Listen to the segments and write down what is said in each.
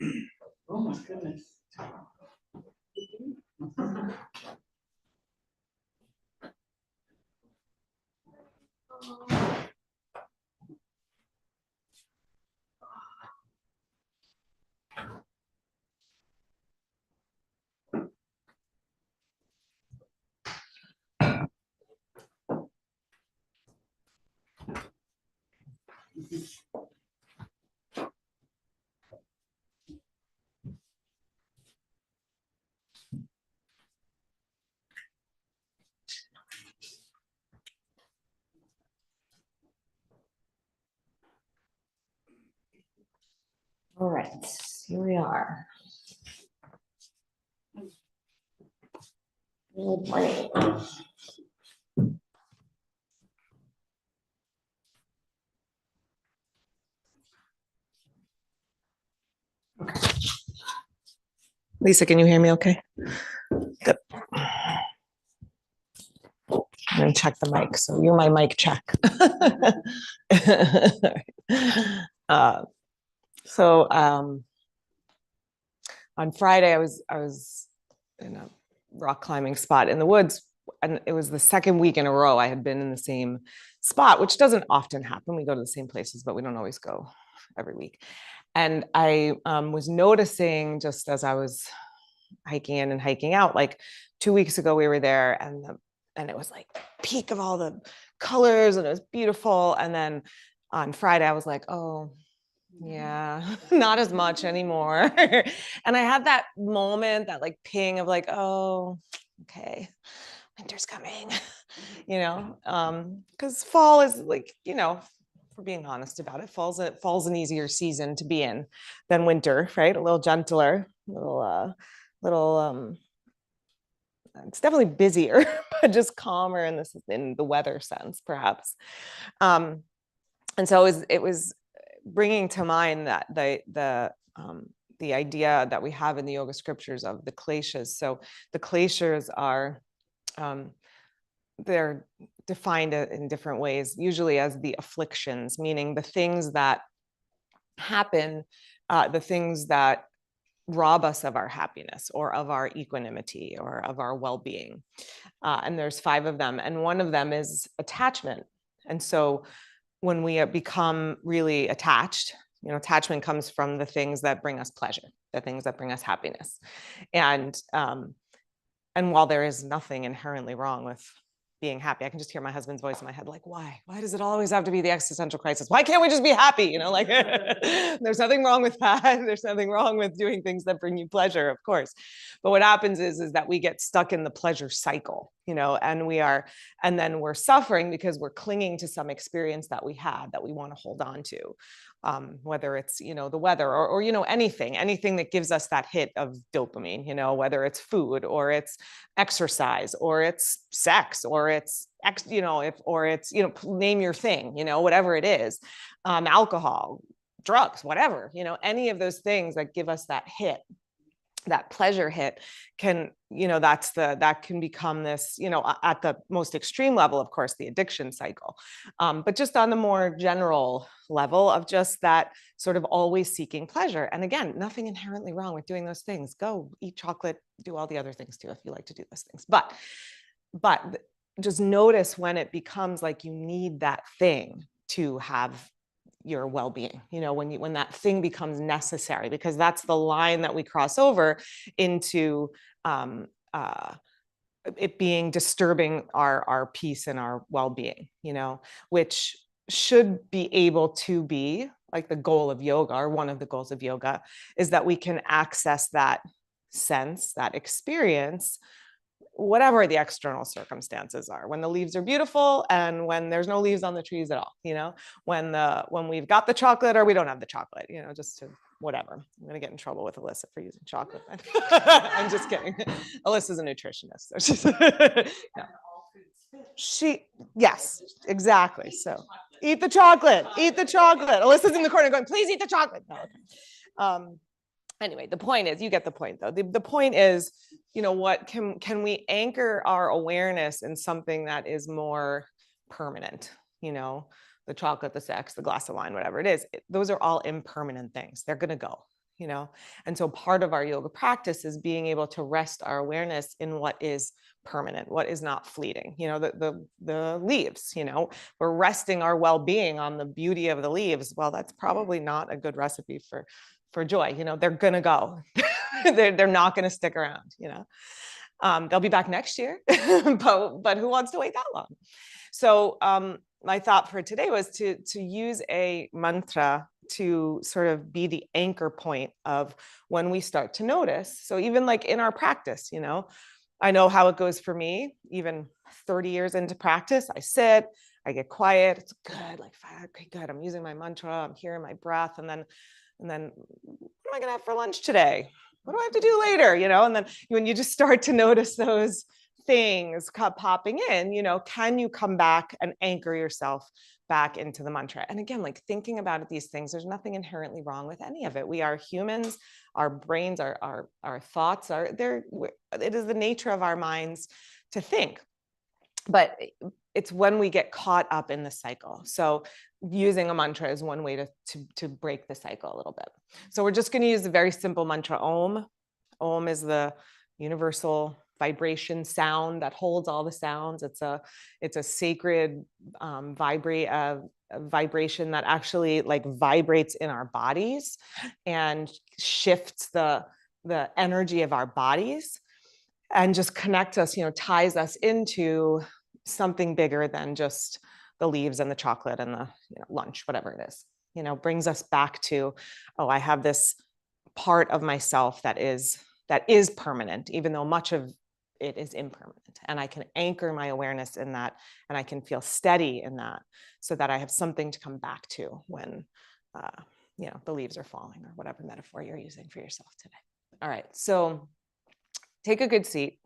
Oh my goodness. All right, here we are. Good morning. Okay. Lisa, can you hear me okay? Good. I'm going to check the mic. So you're my mic check. So on Friday, I was in a rock climbing spot in the woods, and it was the second week in a row I had been in the same spot, which doesn't often happen. We go to the same places, but we don't always go every week. And I was noticing, just as I was hiking in and hiking out, like 2 weeks ago we were there, and it was like peak of all the colors, and it was beautiful. And then on Friday I was like, oh yeah, not as much anymore. And I had that moment, that like ping of like, oh, okay, winter's coming, because fall is like, for being honest about it, fall's an easier season to be in than winter, right? A little gentler, little it's definitely busier, but just calmer in the weather sense, perhaps. And so it was bringing to mind that the idea that we have in the yoga scriptures of the kleshas. So the kleshas are they're defined in different ways, usually as the afflictions, meaning the things that happen, the things that rob us of our happiness or of our equanimity or of our well-being. And there's 5 of them, and one of them is attachment. And so when we become really attached, attachment comes from the things that bring us pleasure, the things that bring us happiness. And while there is nothing inherently wrong with being happy, I can just hear my husband's voice in my head, like, why does it always have to be the existential crisis? Why can't we just be happy? Like there's nothing wrong with that. There's nothing wrong with doing things that bring you pleasure, of course. But what happens is that we get stuck in the pleasure cycle, and then we're suffering because we're clinging to some experience that we had that we want to hold on to. Whether it's, the weather or anything that gives us that hit of dopamine, whether it's food or it's exercise or it's sex or it's, name your thing, whatever it is, alcohol, drugs, whatever, any of those things that give us that hit, that pleasure hit can, that can become this, at the most extreme level, of course, the addiction cycle. But just on the more general level of just that sort of always seeking pleasure. And again, nothing inherently wrong with doing those things. Go eat chocolate, do all the other things too, if you like to do those things. But just notice when it becomes like you need that thing to have your well-being, when that thing becomes necessary, because that's the line that we cross over into it being disturbing our peace and our well-being, which should be able to be like the goal of yoga, or one of the goals of yoga, is that we can access that sense, that experience, whatever the external circumstances are, when the leaves are beautiful and when there's no leaves on the trees at all, when we've got the chocolate or we don't have the chocolate, just to whatever. I'm going to get in trouble with Alyssa for using chocolate. I'm just kidding. Alyssa's a nutritionist. So she's, yes, exactly. So eat the chocolate, Alyssa's in the corner going, please eat the chocolate. No, okay. Anyway, the point is, you get the point though. The point is, what can we anchor our awareness in something that is more permanent? The chocolate, the sex, the glass of wine, whatever it is, those are all impermanent things. They're going to go. you know? And so part of our yoga practice is being able to rest our awareness in what is permanent, what is not fleeting, you know, the leaves, you know, we're resting our well-being on the beauty of the leaves. Well, that's probably not a good recipe for joy. You know, they're gonna go. they're not gonna stick around, you know. They'll be back next year, but who wants to wait that long? So my thought for today was to use a mantra to sort of be the anchor point of when we start to notice. So even like in our practice, you know, I know how it goes for me, even 30 years into practice, I sit, I get quiet, it's good, like, okay, good, I'm using my mantra, I'm hearing my breath, and then what am I gonna have for lunch today? What do I have to do later? You know, and then when you just start to notice those things popping in, you know, can you come back and anchor yourself back into the mantra? And again, like thinking about these things, there's nothing inherently wrong with any of it. We are humans, our brains, our thoughts are there. It is the nature of our minds to think. But it's when we get caught up in the cycle. So using a mantra is one way to break the cycle a little bit. So we're just going to use a very simple mantra, Om. Om is the universal vibration sound that holds all the sounds. It's a sacred vibration that actually like vibrates in our bodies and shifts the energy of our bodies and just connects us, you know, ties us into something bigger than just the leaves and the chocolate and the, you know, lunch, whatever it is, you know, brings us back to, oh, I have this part of myself that is permanent, even though much of it is impermanent. And I can anchor my awareness in that, and I can feel steady in that, so that I have something to come back to when, you know, the leaves are falling, or whatever metaphor you're using for yourself today. All right, so take a good seat.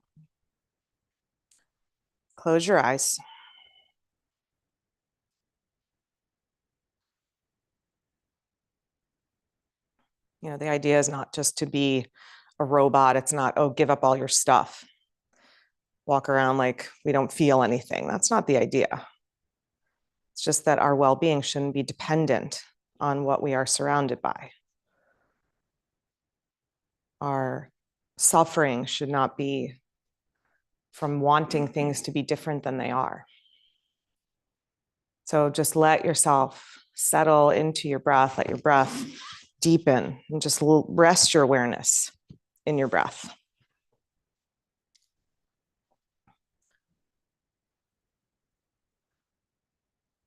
Close your eyes. You know, the idea is not just to be a robot. It's not, oh, give up all your stuff. Walk around like we don't feel anything. That's not the idea. It's just that our well-being shouldn't be dependent on what we are surrounded by. Our suffering should not be from wanting things to be different than they are. So just let yourself settle into your breath, let your breath deepen, and just rest your awareness in your breath.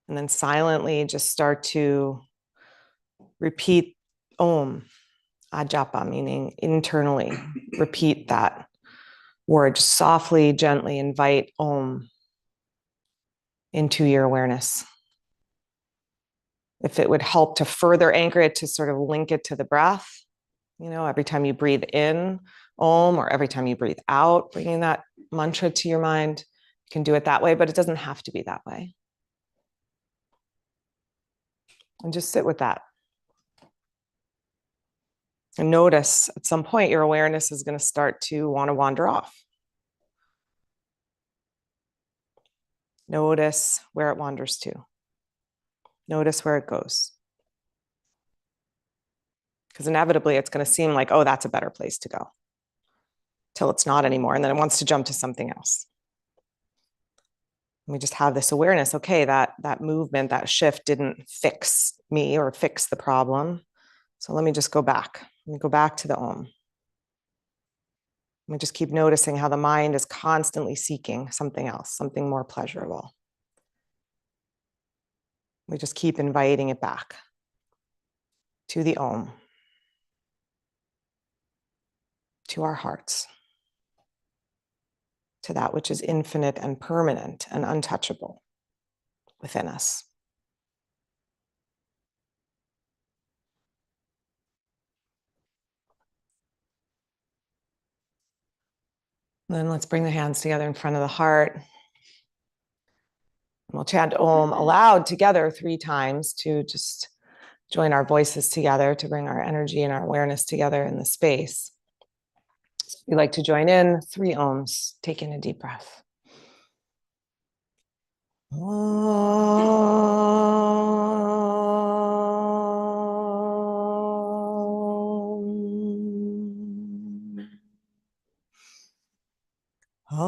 And then silently just start to repeat Om, Ajapa, meaning internally. Repeat that word. Just softly, gently invite Om into your awareness. If it would help to further anchor it, to sort of link it to the breath, you know, every time you breathe in Om, or every time you breathe out, bringing that mantra to your mind, you can do it that way, but it doesn't have to be that way. And just sit with that. And notice at some point your awareness is going to start to want to wander off. Notice where it wanders to. Notice where it goes. Because inevitably it's going to seem like, oh, that's a better place to go, till it's not anymore. And then it wants to jump to something else. And we just have this awareness, okay, that movement, that shift didn't fix me or fix the problem. So let me just go back. Let me go back to the Om. We just keep noticing how the mind is constantly seeking something else, something more pleasurable. We just keep inviting it back to the Om, to our hearts, to that which is infinite and permanent and untouchable within us. And then let's bring the hands together in front of the heart. We'll chant Om aloud together 3 times to just join our voices together, to bring our energy and our awareness together in the space. If you'd like to join in, 3 Oms. Take in a deep breath. Om. Let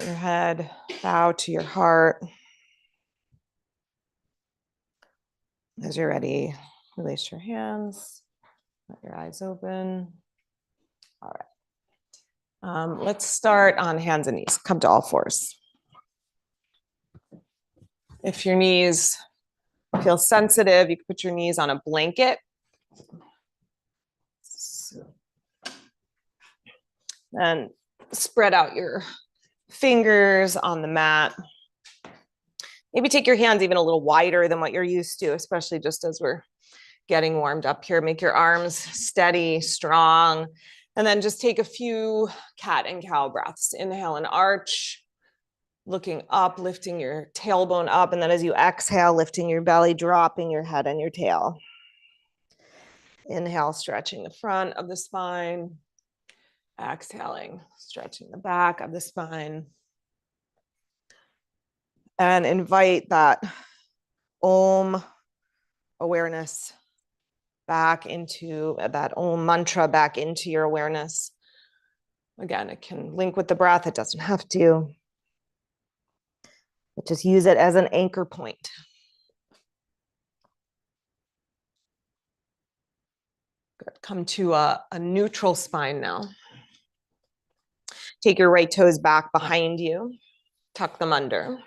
your head bow to your heart. As you're ready, release your hands, let your eyes open. All right. Let's start on hands and knees. Come to all fours. If your knees feel sensitive, you can put your knees on a blanket. And spread out your fingers on the mat. Maybe take your hands even a little wider than what you're used to, especially just as we're getting warmed up here. Make your arms steady, strong, and then just take a few cat and cow breaths. Inhale and arch, looking up, lifting your tailbone up, and then as you exhale, lifting your belly, dropping your head and your tail. Inhale, stretching the front of the spine. Exhaling, stretching the back of the spine. And invite that Om awareness back into that Om mantra back into your awareness. Again, it can link with the breath. It doesn't have to. But just use it as an anchor point. Good. Come to a neutral spine now. Take your right toes back behind you. Tuck them under.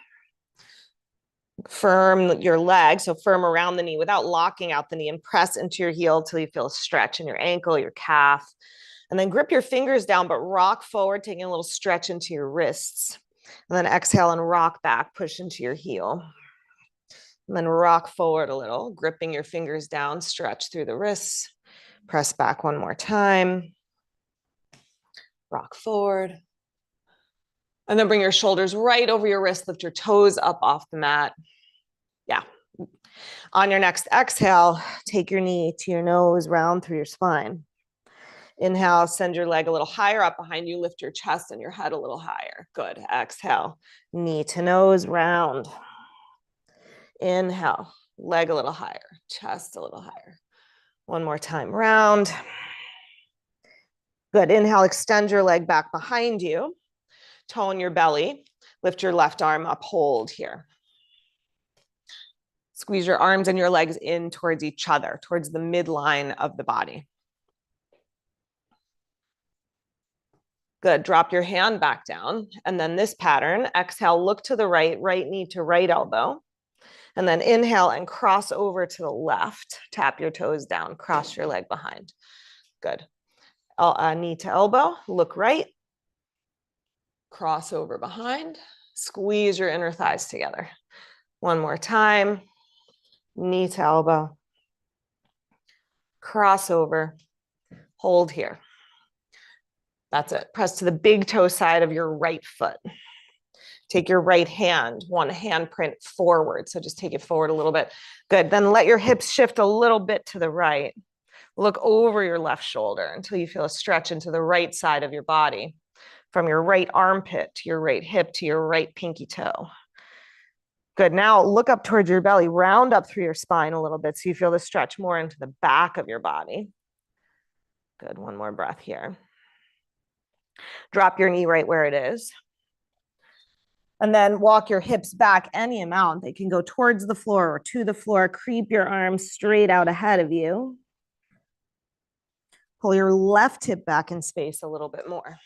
Firm your leg, so firm around the knee without locking out the knee, and press into your heel till you feel a stretch in your ankle, your calf. And then grip your fingers down, but rock forward, taking a little stretch into your wrists. And then exhale and rock back, push into your heel. And then rock forward a little, gripping your fingers down, stretch through the wrists. Press back one more time. Rock forward. And then bring your shoulders right over your wrist, lift your toes up off the mat. Yeah. On your next exhale, take your knee to your nose, round through your spine. Inhale, send your leg a little higher up behind you, lift your chest and your head a little higher. Good. Exhale, knee to nose, round. Inhale, leg a little higher, chest a little higher. One more time, round. Good. Inhale, extend your leg back behind you. Tone your belly. Lift your left arm up, hold here. Squeeze your arms and your legs in towards each other, towards the midline of the body. Good. Drop your hand back down. And then this pattern, exhale, look to the right, right knee to right elbow. And then inhale and cross over to the left. Tap your toes down, cross your leg behind. Good. Knee to elbow, look right. Cross over behind. Squeeze your inner thighs together. One more time. Knee to elbow. Cross over. Hold here. That's it. Press to the big toe side of your right foot. Take your right hand, one handprint forward. So just take it forward a little bit. Good. Then let your hips shift a little bit to the right. Look over your left shoulder until you feel a stretch into the right side of your body, from your right armpit to your right hip to your right pinky toe. Good. Now look up towards your belly, round up through your spine a little bit so you feel the stretch more into the back of your body. Good. One more breath here. Drop your knee right where it is. And then walk your hips back any amount. They can go towards the floor or to the floor. Creep your arms straight out ahead of you. Pull your left hip back in space a little bit more.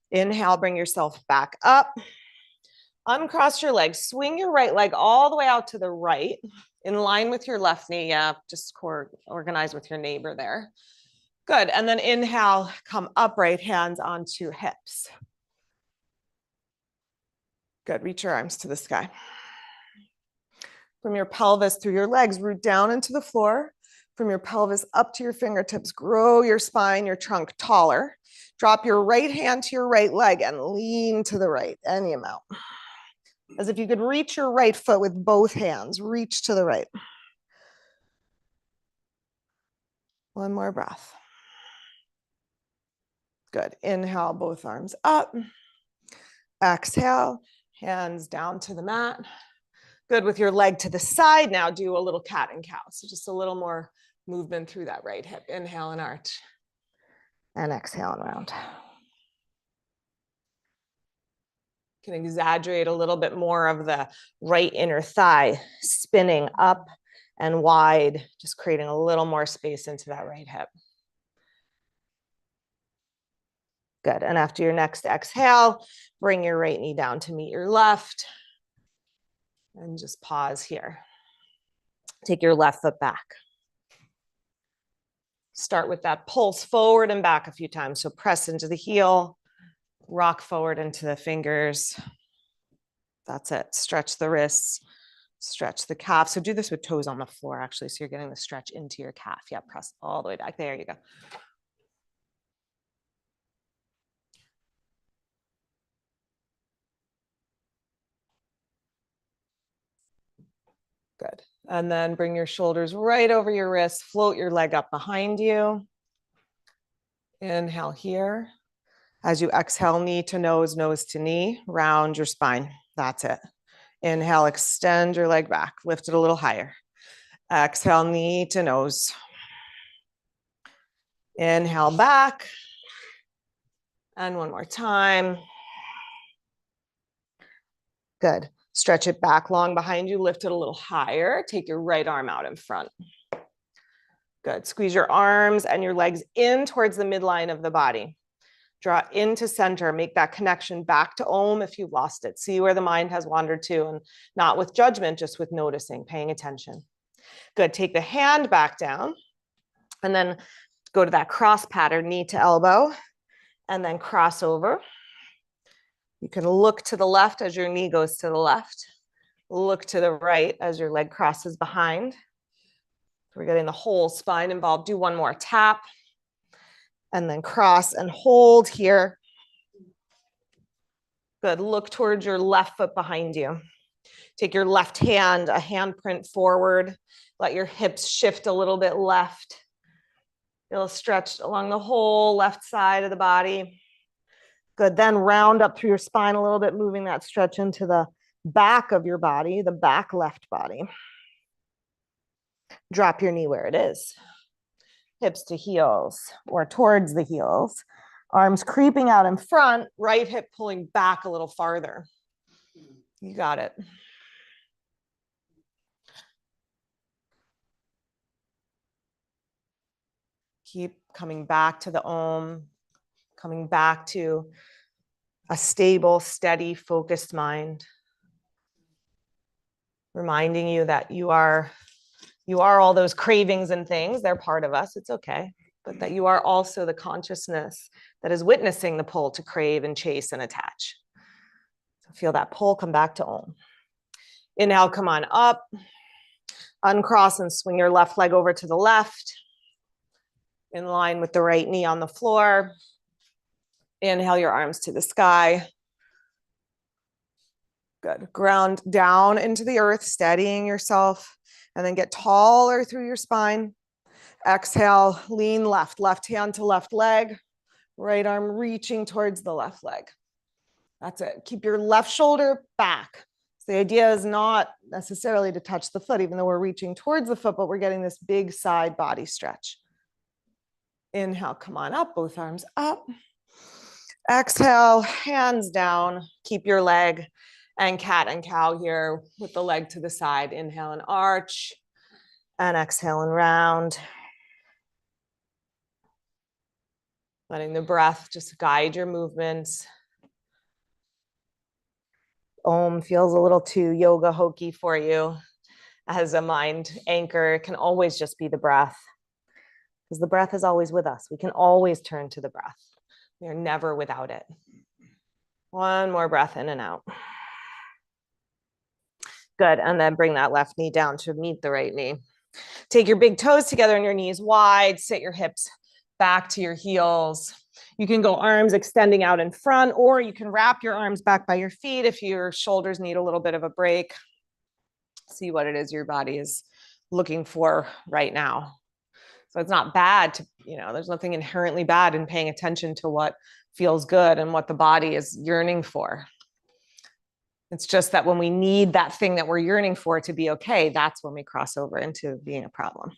Inhale, bring yourself back up. Uncross your legs. Swing your right leg all the way out to the right, in line with your left knee. Yeah, just organize with your neighbor there. Good. And then inhale, come upright, hands onto hips. Good. Reach your arms to the sky. From your pelvis through your legs, root down into the floor. from your pelvis up to your fingertips. Grow your spine, your trunk taller. Drop your right hand to your right leg and lean to the right, any amount. As if you could reach your right foot with both hands. Reach to the right. One more breath. Good. Inhale, both arms up. Exhale, hands down to the mat. Good. With your leg to the side now, do a little cat and cow. So just a little more movement through that right hip. Inhale and arch. And exhale and round. Can exaggerate a little bit more of the right inner thigh spinning up and wide, just creating a little more space into that right hip. Good. And after your next exhale, bring your right knee down to meet your left. And just pause here. Take your left foot back. Start with that pulse forward and back a few times. So press into the heel, rock forward into the fingers. That's it. Stretch the wrists, stretch the calf. So do this with toes on the floor, actually. So you're getting the stretch into your calf. Yeah, press all the way back. There you go. Good. And then bring your shoulders right over your wrists. Float your leg up behind you. Inhale here. As you exhale, knee to nose, nose to knee, round your spine. That's it. Inhale, extend your leg back. Lift it a little higher. Exhale, knee to nose. Inhale back. And one more time. Good. Stretch it back long behind you. Lift it a little higher. Take your right arm out in front. Good. Squeeze your arms and your legs in towards the midline of the body. Draw into center. Make that connection back to Om if you've lost it. See where the mind has wandered to, and not with judgment, just with noticing, paying attention. Good. Take the hand back down and then go to that cross pattern, knee to elbow, and then cross over. You can look to the left as your knee goes to the left. Look to the right as your leg crosses behind. We're getting the whole spine involved. Do one more tap. And then cross and hold here. Good. Look towards your left foot behind you. Take your left hand, a handprint forward. Let your hips shift a little bit left. Feel stretched along the whole left side of the body. Good. Then round up through your spine a little bit, moving that stretch into the back of your body, the back left body. Drop your knee where it is. Hips to heels or towards the heels. Arms creeping out in front, right hip pulling back a little farther. You got it. Keep coming back to the Om, coming back to a stable, steady, focused mind. Reminding you that you are all those cravings and things. They're part of us. It's okay. But that you are also the consciousness that is witnessing the pull to crave and chase and attach. So feel that pull, come back to Om. Inhale, come on up. Uncross and swing your left leg over to the left. In line with the right knee on the floor. Inhale your arms to the sky. Good. Ground down into the earth, steadying yourself. And then get taller through your spine. Exhale, lean left, left hand to left leg, right arm reaching towards the left leg. That's it. Keep your left shoulder back. So the idea is not necessarily to touch the foot, even though we're reaching towards the foot, but we're getting this big side body stretch. Inhale, come on up, both arms up. Exhale, hands down. Keep your leg and cat and cow here with the leg to the side. Inhale and arch, and exhale and round. Letting the breath just guide your movements. Om feels a little too yoga hokey for you as a mind anchor. It can always just be the breath, because the breath is always with us. We can always turn to the breath. We are never without it. One more breath in and out. Good. And then bring that left knee down to meet the right knee. Take your big toes together and your knees wide, sit your hips back to your heels. You can go arms extending out in front, or you can wrap your arms back by your feet if your shoulders need a little bit of a break. See what it is your body is looking for right now. So it's not bad to, there's nothing inherently bad in paying attention to what feels good and what the body is yearning for. It's just that when we need that thing that we're yearning for to be okay, that's when we cross over into being a problem.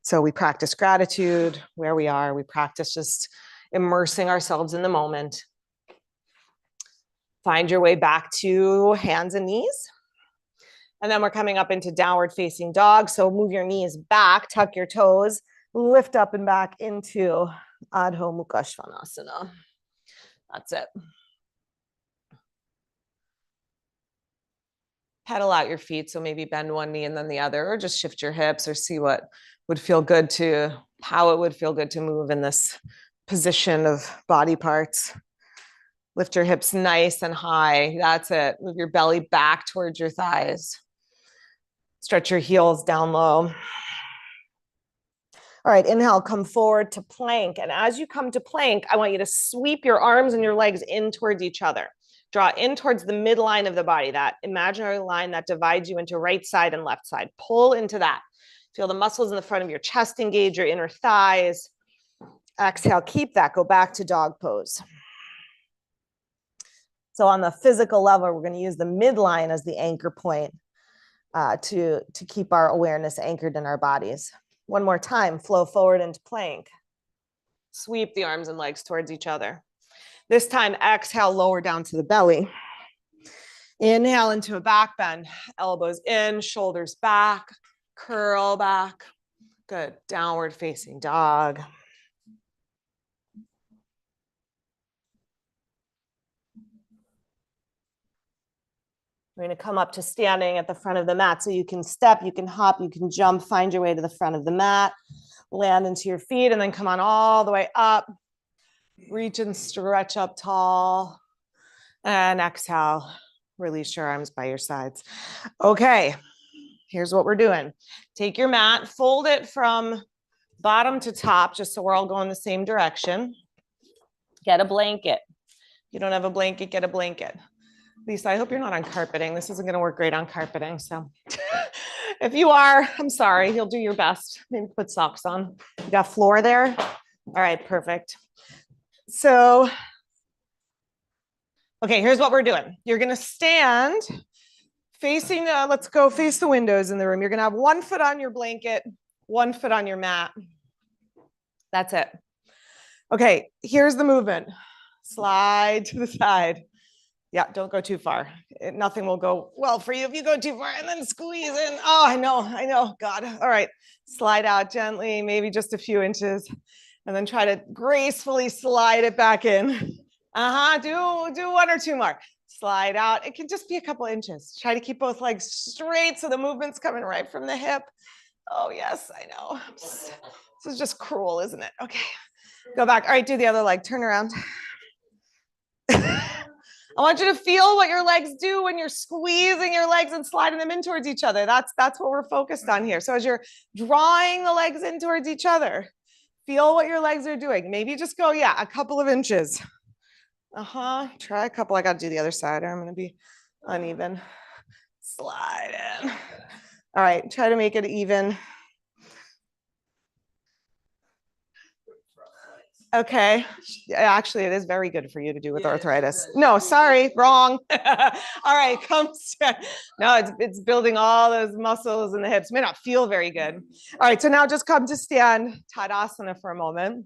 So we practice gratitude where we are. We practice just immersing ourselves in the moment. Find your way back to hands and knees. And then we're coming up into downward facing dog. So move your knees back, tuck your toes, lift up and back into Adho Mukha Svanasana. That's it. Pedal out your feet. So maybe bend one knee and then the other, or just shift your hips, or see what would feel good how it would feel good to move in this position of body parts. Lift your hips nice and high. That's it. Move your belly back towards your thighs. Stretch your heels down low. All right, inhale, come forward to plank. And as you come to plank, I want you to sweep your arms and your legs in towards each other. Draw in towards the midline of the body, that imaginary line that divides you into right side and left side. Pull into that. Feel the muscles in the front of your chest engage, your inner thighs. Exhale, keep that. Go back to dog pose. So on the physical level, we're going to use the midline as the anchor point to keep our awareness anchored in our bodies. One more time, flow forward into plank. Sweep the arms and legs towards each other. This time, exhale, lower down to the belly. Inhale into a back bend, elbows in, shoulders back, curl back. Good, downward facing dog. We're going to come up to standing at the front of the mat. So you can step, you can hop, you can jump, find your way to the front of the mat, land into your feet, and then come on all the way up. Reach and stretch up tall. And exhale, release your arms by your sides. Okay, here's what we're doing. Take your mat, fold it from bottom to top, just so we're all going the same direction. Get a blanket. If you don't have a blanket, get a blanket. Lisa, I hope you're not on carpeting. This isn't going to work great on carpeting. So if you are, I'm sorry, you'll do your best. Maybe put socks on. You got floor there? All right, perfect. So, okay, here's what we're doing. You're going to stand facing, let's go face the windows in the room. You're going to have one foot on your blanket, one foot on your mat. That's it. Okay, here's the movement. Slide to the side. Yeah, don't go too far. Nothing will go well for you if you go too far and then squeeze in. Oh, I know, God. All right, slide out gently, maybe just a few inches, and then try to gracefully slide it back in. Do one or two more. Slide out. It can just be a couple inches. Try to keep both legs straight so the movement's coming right from the hip. Oh, yes, I know. This is just cruel, isn't it? Okay, go back. All right, do the other leg. Turn around. I want you to feel what your legs do when you're squeezing your legs and sliding them in towards each other. That's what we're focused on here. So as you're drawing the legs in towards each other, feel what your legs are doing. Maybe just go, a couple of inches. Try a couple. I got to do the other side, or I'm going to be uneven. Slide in. All right, try to make it even. Okay. Actually, it is very good for you to do with arthritis. No, sorry, wrong. All right, come stand. No, it's building all those muscles in the hips. It may not feel very good. All right, so now just come to stand Tadasana for a moment.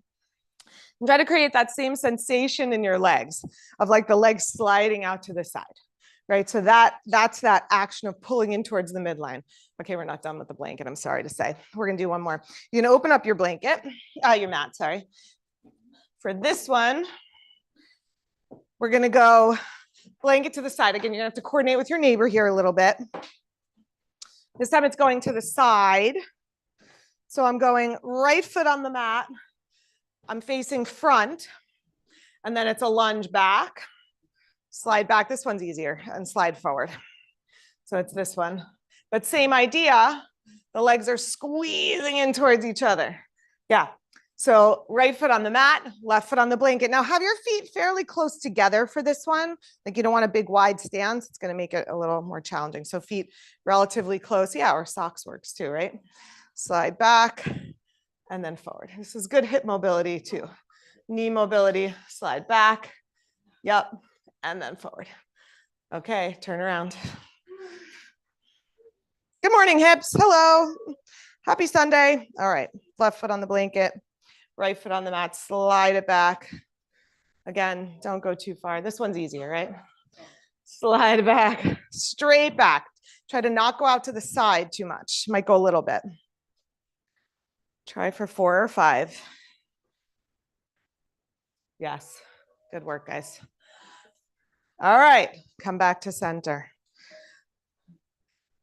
And try to create that same sensation in your legs of like the legs sliding out to the side, right? So that's that action of pulling in towards the midline. Okay, we're not done with the blanket, I'm sorry to say. We're gonna do one more. You're gonna open up your blanket, your mat, sorry. For this one, we're going to go blanket to the side. Again, you're going to have to coordinate with your neighbor here a little bit. This time it's going to the side. So I'm going right foot on the mat. I'm facing front. And then it's a lunge back. Slide back. This one's easier. And slide forward. So it's this one. But same idea, the legs are squeezing in towards each other. Yeah. So right foot on the mat, left foot on the blanket. Now have your feet fairly close together for this one. Like you don't want a big wide stance. It's going to make it a little more challenging. So feet relatively close. Yeah, or socks works too, right? Slide back and then forward. This is good hip mobility too. Knee mobility, slide back. Yep. And then forward. Okay, turn around. Good morning, hips. Hello. Happy Sunday. All right, left foot on the blanket, right foot on the mat, slide it back. Again, don't go too far. This one's easier, right? Slide it back, straight back. Try to not go out to the side too much. Might go a little bit. Try for 4 or 5. Yes, good work, guys. All right, come back to center.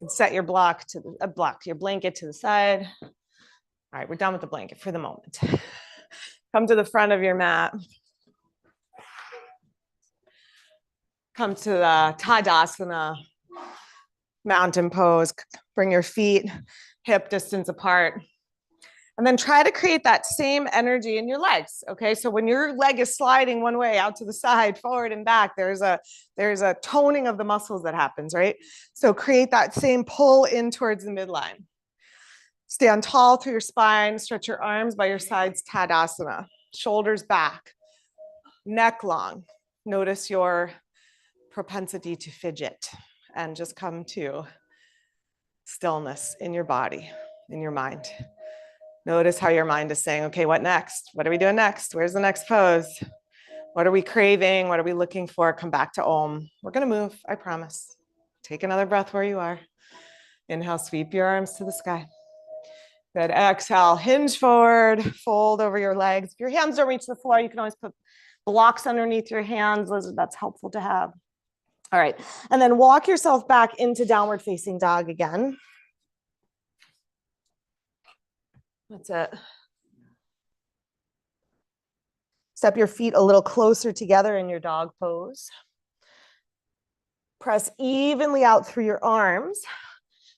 And set your your blanket to the side. All right, we're done with the blanket for the moment. Come to the front of your mat. Come to the Tadasana, mountain pose. Bring your feet hip distance apart. And then try to create that same energy in your legs. Okay, so when your leg is sliding one way out to the side, forward and back, there's a toning of the muscles that happens, right? So create that same pull in towards the midline. Stand tall through your spine, stretch your arms by your sides, Tadasana. Shoulders back, neck long. Notice your propensity to fidget and just come to stillness in your body, in your mind. Notice how your mind is saying, okay, what next? What are we doing next? Where's the next pose? What are we craving? What are we looking for? Come back to Om. We're going to move, I promise. Take another breath where you are. Inhale, sweep your arms to the sky. Good. Exhale, hinge forward, fold over your legs. If your hands don't reach the floor, you can always put blocks underneath your hands. That's helpful to have. All right. And then walk yourself back into downward facing dog again. That's it. Step your feet a little closer together in your dog pose. Press evenly out through your arms.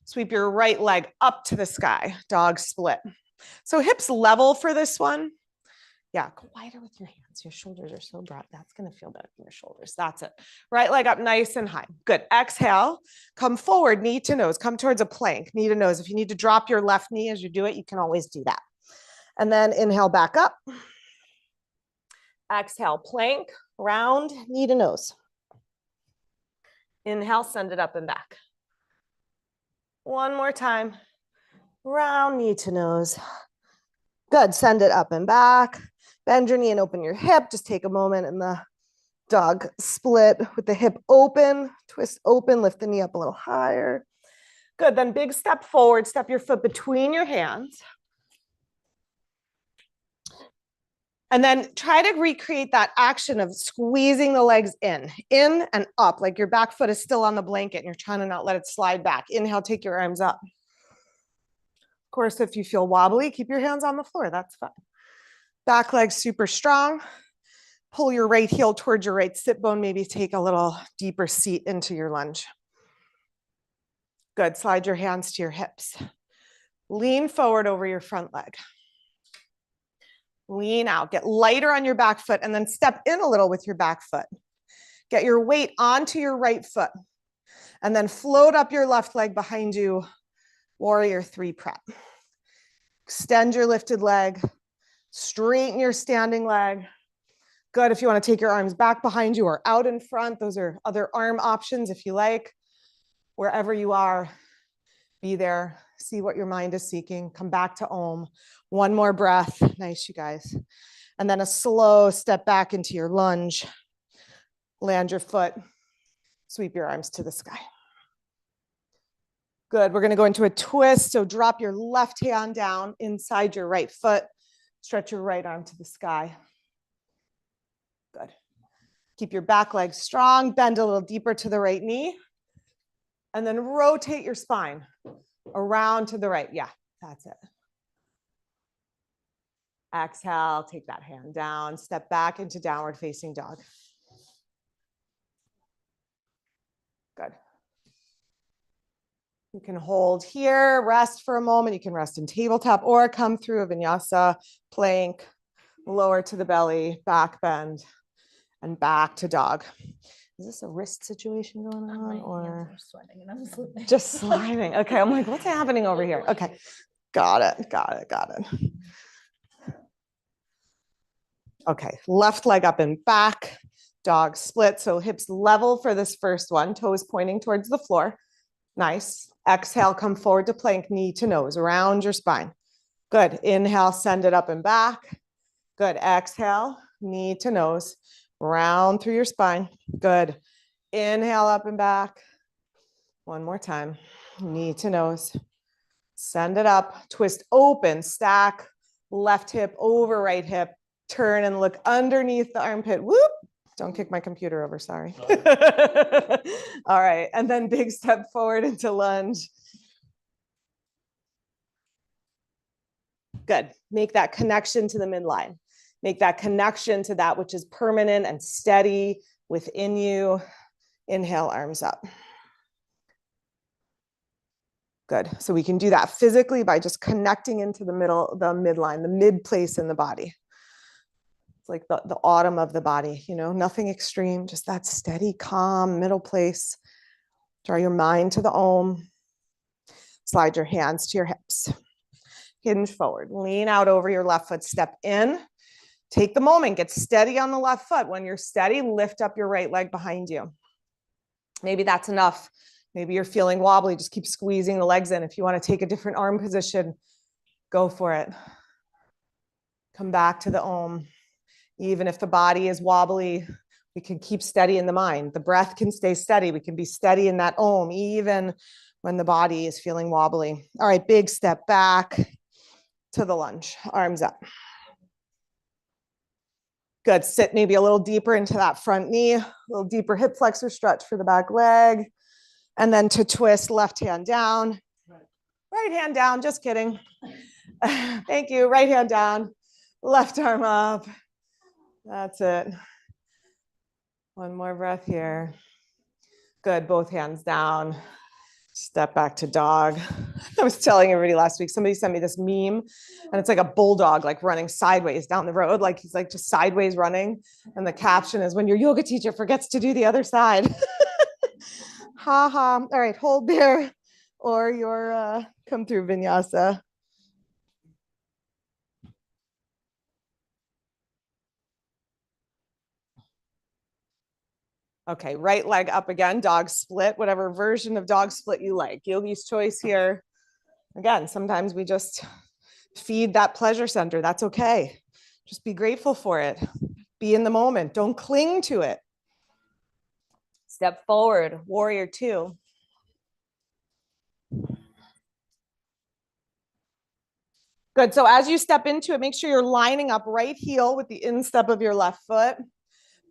Sweep your right leg up to the sky, dog split. So hips level for this one. Yeah, go wider with your hands. Your shoulders are so broad. That's going to feel better in your shoulders. That's it. Right leg up nice and high. Good. Exhale. Come forward, knee to nose. Come towards a plank, knee to nose. If you need to drop your left knee as you do it, you can always do that. And then inhale back up. Exhale, plank, round, knee to nose. Inhale, send it up and back. One more time. Round, knee to nose. Good. Send it up and back. Bend your knee and open your hip. Just take a moment in the dog split with the hip open. Twist open, lift the knee up a little higher. Good. Then big step forward. Step your foot between your hands. And then try to recreate that action of squeezing the legs in and up, like your back foot is still on the blanket and you're trying to not let it slide back. Inhale, take your arms up. Of course, if you feel wobbly, keep your hands on the floor. That's fine. Back leg super strong. Pull your right heel towards your right sit bone. Maybe take a little deeper seat into your lunge. Good. Slide your hands to your hips. Lean forward over your front leg. Lean out, get lighter on your back foot, and then step in a little with your back foot. Get your weight onto your right foot, and then float up your left leg behind you, warrior 3 prep. Extend your lifted leg, straighten your standing leg. Good. If you want to take your arms back behind you or out in front, those are other arm options if you like. Wherever you are, be there. See what your mind is seeking. Come back to Om. One more breath. Nice, you guys. And then a slow step back into your lunge. Land your foot. Sweep your arms to the sky. Good. We're going to go into a twist. So drop your left hand down inside your right foot. Stretch your right arm to the sky. Good. Keep your back leg strong. Bend a little deeper to the right knee. And then rotate your spine around to the right. Yeah, that's it. Exhale, take that hand down, step back into downward facing dog. Good. You can hold here, rest for a moment. You can rest in tabletop or come through a vinyasa, plank, lower to the belly, back bend, and back to dog. Is this a wrist situation going on, or sweating and I'm slipping. just sliding? Okay, I'm like, what's happening over here? Okay, got it. Okay, left leg up and back, dog split. So hips level for this first one, toes pointing towards the floor. Nice. Exhale, come forward to plank, knee to nose, around your spine. Good. Inhale, send it up and back. Good. Exhale, knee to nose, round through your spine. Good. Inhale, up and back. One more time. Knee to nose. Send it up. Twist open, stack, left hip over right hip. Turn and look underneath the armpit. Whoop. Don't kick my computer over, sorry. All right, and then big step forward into lunge. Good. Make that connection to the midline. Make that connection to that which is permanent and steady within you. Inhale, arms up. Good. So we can do that physically by just connecting into the middle, the midline, the mid place in the body. It's like the autumn of the body, you know, nothing extreme, just that steady, calm middle place. Draw your mind to the Om. Slide your hands to your hips. Hinge forward. Lean out over your left foot. Step in. Take the moment. Get steady on the left foot. When you're steady, lift up your right leg behind you. Maybe that's enough. Maybe you're feeling wobbly. Just keep squeezing the legs in. If you want to take a different arm position, go for it. Come back to the Om. Even if the body is wobbly, we can keep steady in the mind. The breath can stay steady. We can be steady in that Om, even when the body is feeling wobbly. All right, big step back to the lunge. Arms up. Good. Sit maybe a little deeper into that front knee, a little deeper hip flexor stretch for the back leg. And then to twist, left hand down, right hand down. Just kidding. Thank you. Right hand down, left arm up. That's it. One more breath here. Good. Both hands down. Step back to dog. I was telling everybody last week, somebody sent me this meme and it's like a bulldog like running sideways down the road. Like he's like just sideways running. And the caption is, when your yoga teacher forgets to do the other side. Ha ha. All right. Hold there or your come through vinyasa. Okay, right leg up again, dog split, whatever version of dog split you like. Yogi's choice here. Again, sometimes we just feed that pleasure center. That's okay. Just be grateful for it. Be in the moment. Don't cling to it. Step forward, warrior two. Good. So as you step into it, make sure you're lining up right heel with the instep of your left foot.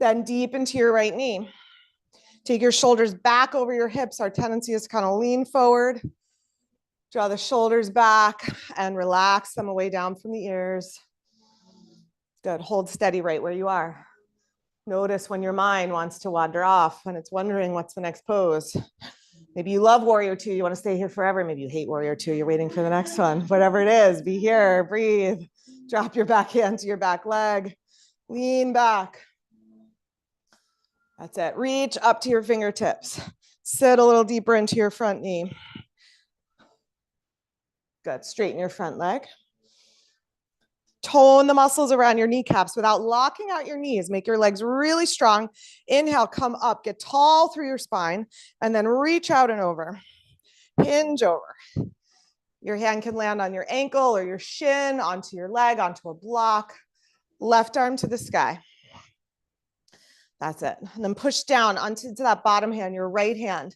Then deep into your right knee. Take your shoulders back over your hips. Our tendency is to kind of lean forward. Draw the shoulders back and relax them away down from the ears. Good. Hold steady right where you are. Notice when your mind wants to wander off, when it's wondering what's the next pose. Maybe you love warrior two. You want to stay here forever. Maybe you hate warrior two. You're waiting for the next one. Whatever it is, be here, breathe. Drop your back hand to your back leg. Lean back. That's it. Reach up to your fingertips. Sit a little deeper into your front knee. Good. Straighten your front leg. Tone the muscles around your kneecaps without locking out your knees. Make your legs really strong. Inhale, come up, get tall through your spine, and then reach out and over. Hinge over. Your hand can land on your ankle or your shin, onto your leg, onto a block. Left arm to the sky. That's it. And then push down onto that bottom hand, your right hand.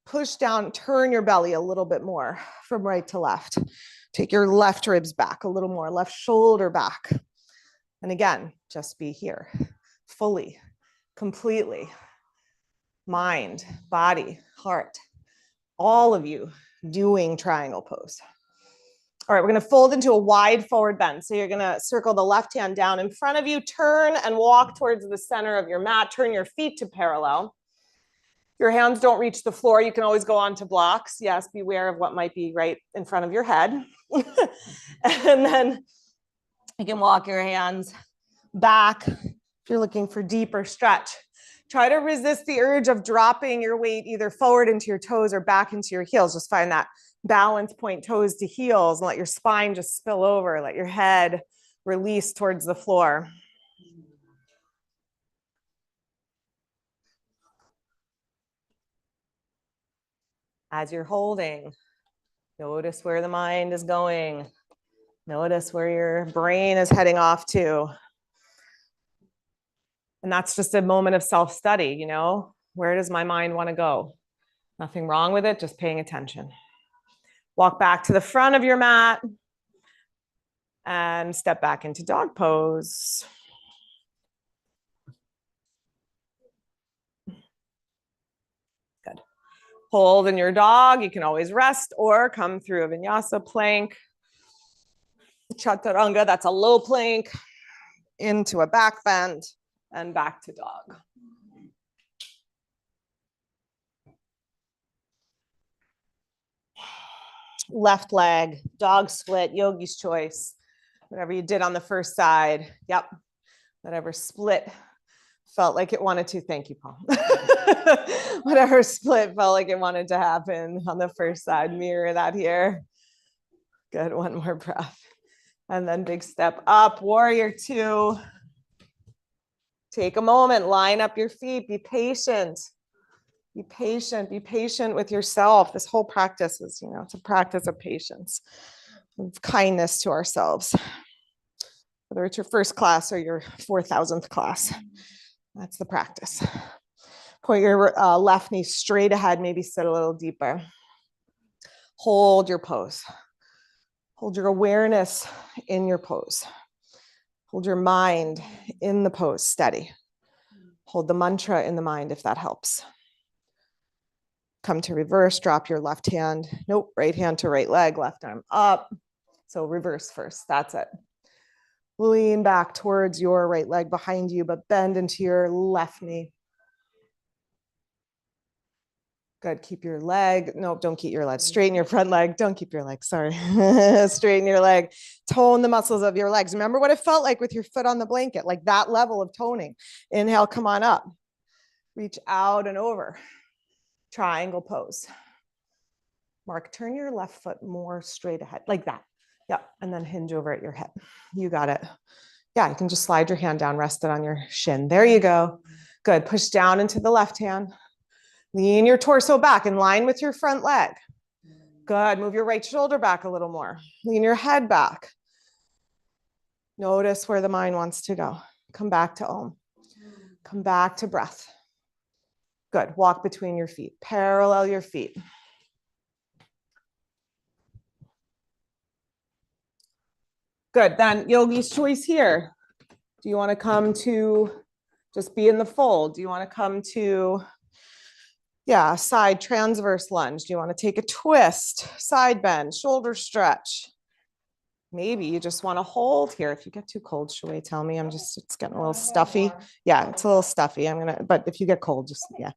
Push down, turn your belly a little bit more from right to left. Take your left ribs back a little more, left shoulder back. And again, just be here, fully, completely. Mind, body, heart, all of you doing triangle pose. All right, we're going to fold into a wide forward bend. So you're going to circle the left hand down in front of you, turn and walk towards the center of your mat. Turn your feet to parallel. Your hands don't reach the floor. You can always go onto blocks. Yes, beware of what might be right in front of your head. And then you can walk your hands back if you're looking for deeper stretch. Try to resist the urge of dropping your weight either forward into your toes or back into your heels. Just find that balance point, toes to heels, and let your spine just spill over. Let your head release towards the floor. As you're holding, notice where the mind is going. Notice where your brain is heading off to. And that's just a moment of self-study, you know? Where does my mind want to go? Nothing wrong with it, just paying attention. Walk back to the front of your mat and step back into dog pose. Good. Hold in your dog. You can always rest or come through a vinyasa plank. Chaturanga, that's a low plank, into a back bend and back to dog. Left leg, dog split, yogi's choice. Whatever you did on the first side. Yep. Whatever split felt like it wanted to. Thank you, Paul. Whatever split felt like it wanted to happen on the first side. Mirror that here. Good. One more breath. And then big step up, warrior two. Take a moment, line up your feet, be patient. Be patient, be patient with yourself. This whole practice is, you know, it's a practice of patience, of kindness to ourselves. Whether it's your first class or your 4,000th class, that's the practice. Point your left knee straight ahead, maybe sit a little deeper. Hold your pose. Hold your awareness in your pose. Hold your mind in the pose, steady. Hold the mantra in the mind if that helps. Come to reverse, drop your left hand. Nope, right hand to right leg, left arm up. So reverse first, that's it. Lean back towards your right leg behind you, but bend into your left knee. Good, keep your leg. Nope, don't keep your leg. Straighten your front leg. Don't keep your leg, sorry. Straighten your leg. Tone the muscles of your legs. Remember what it felt like with your foot on the blanket, like that level of toning. Inhale, come on up. Reach out and over. Triangle pose. Mark, turn your left foot more straight ahead, like that. Yeah, and then hinge over at your hip. You got it. Yeah, you can just slide your hand down, rest it on your shin. There you go. Good, push down into the left hand. Lean your torso back in line with your front leg. Good, move your right shoulder back a little more. Lean your head back. Notice where the mind wants to go. Come back to Om. Come back to breath. Good, walk between your feet. Parallel your feet. Good, then yogi's choice here. Do you want to come to just be in the fold? Do you want to come to, yeah, side transverse lunge? Do you want to take a twist, side bend, shoulder stretch? Maybe you just want to hold here. If you get too cold, Shui, tell me. It's getting a little stuffy. Yeah, it's a little stuffy. But if you get cold, just, yeah.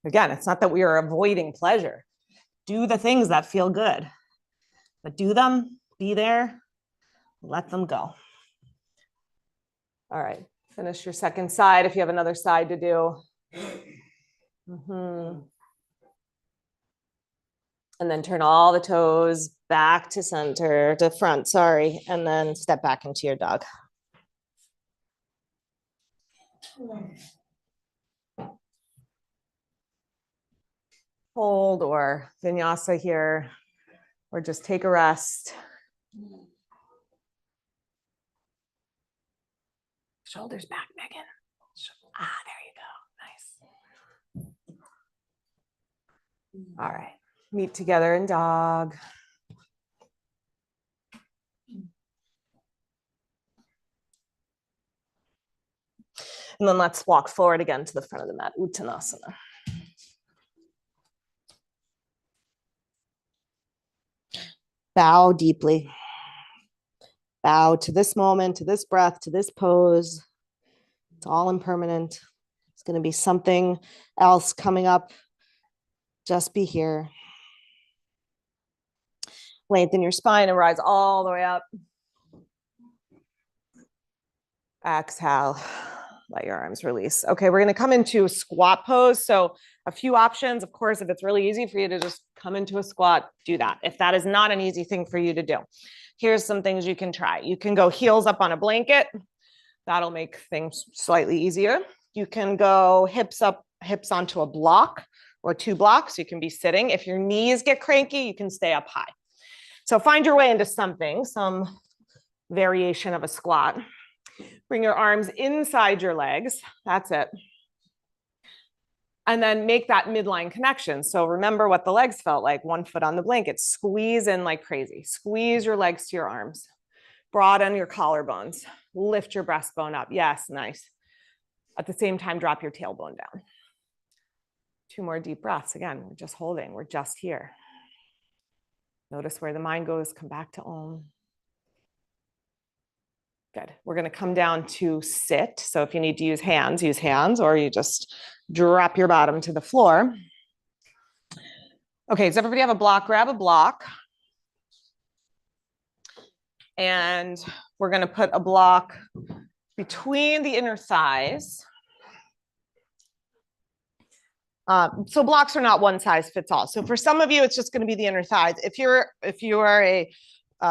Again, it's not that we are avoiding pleasure. Do the things that feel good, but do them, be there, let them go. All right, finish your second side if you have another side to do. And then turn all the toes back to center, to front, sorry, and then step back into your dog. Hold or vinyasa here, or just take a rest. Shoulders back, Megan. Ah, there you go. Nice. All right, meet together in dog. And then let's walk forward again to the front of the mat, Uttanasana. Bow deeply. Bow to this moment, to this breath, to this pose. It's all impermanent. It's going to be something else coming up. Just be here. Lengthen your spine and rise all the way up. Exhale, let your arms release. Okay, we're going to come into squat pose. So a few options. Of course, if it's really easy for you to just come into a squat, do that. If that is not an easy thing for you to do, here's some things you can try. You can go heels up on a blanket. That'll make things slightly easier. You can go hips up, hips onto a block or 2 blocks. You can be sitting. If your knees get cranky, you can stay up high. So find your way into something, some variation of a squat. Bring your arms inside your legs. That's it. And then make that midline connection. So remember what the legs felt like. 1 foot on the blanket. Squeeze in like crazy. Squeeze your legs to your arms. Broaden your collarbones. Lift your breastbone up. Yes, nice. At the same time, drop your tailbone down. 2 more deep breaths. Again, we're just holding. We're just here. Notice where the mind goes. Come back to Om. Good. We're going to come down to sit. So if you need to use hands, or you just drop your bottom to the floor. Okay, does everybody have a block? Grab a block. And we're going to put a block between the inner thighs. So blocks are not one size fits all. So for some of you, it's just going to be the inner thighs. If you are a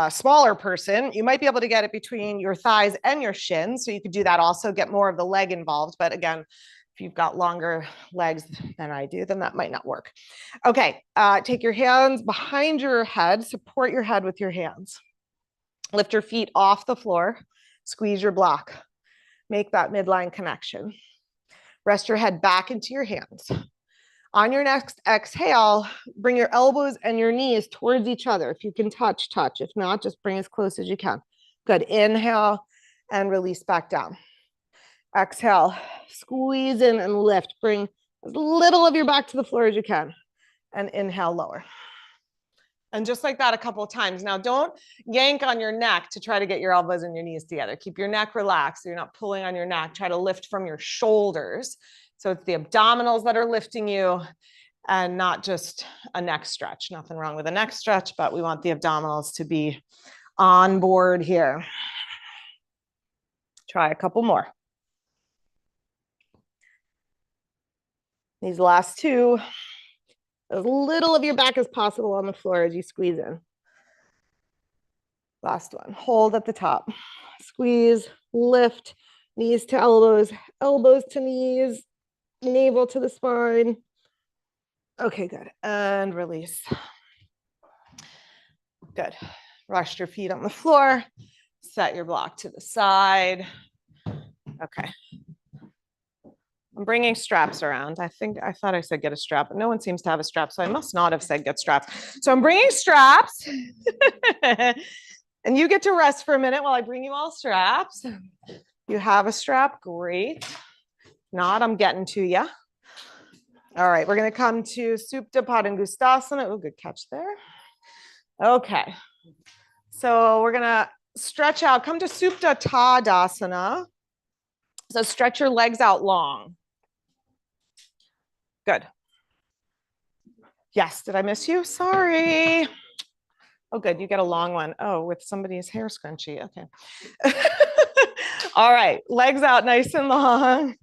smaller person, you might be able to get it between your thighs and your shins. So you could do that also, get more of the leg involved. But again, if you've got longer legs than I do, then that might not work. Okay, take your hands behind your head, support your head with your hands. Lift your feet off the floor, squeeze your block. Make that midline connection. Rest your head back into your hands. On your next exhale, bring your elbows and your knees towards each other. If you can touch, touch. If not, just bring as close as you can. Good. Inhale and release back down. Exhale, squeeze in and lift. Bring as little of your back to the floor as you can. And inhale, lower. And just like that a couple of times. Now, don't yank on your neck to try to get your elbows and your knees together. Keep your neck relaxed so you're not pulling on your neck. Try to lift from your shoulders. So it's the abdominals that are lifting you and not just a neck stretch. Nothing wrong with a neck stretch, but we want the abdominals to be on board here. Try a couple more. These last 2, as little of your back as possible on the floor as you squeeze in. Last one, hold at the top. Squeeze, lift, knees to elbows, elbows to knees, navel to the spine. Okay, good. And release. Good. Rest your feet on the floor. Set your block to the side. Okay. I'm bringing straps around. I thought I said get a strap, but no one seems to have a strap, so I must not have said get straps. So I'm bringing straps. And you get to rest for a minute while I bring you all straps. You have a strap, great. Not, I'm getting to you. All right, we're going to come to Supta Padangusthasana. Oh, good catch there. Okay, so we're going to stretch out. Come to Supta Tadasana. So stretch your legs out long. Good. Yes, did I miss you? Sorry. Oh, good, you get a long one. Oh, with somebody's hair scrunchie. Okay. All right, legs out nice and long.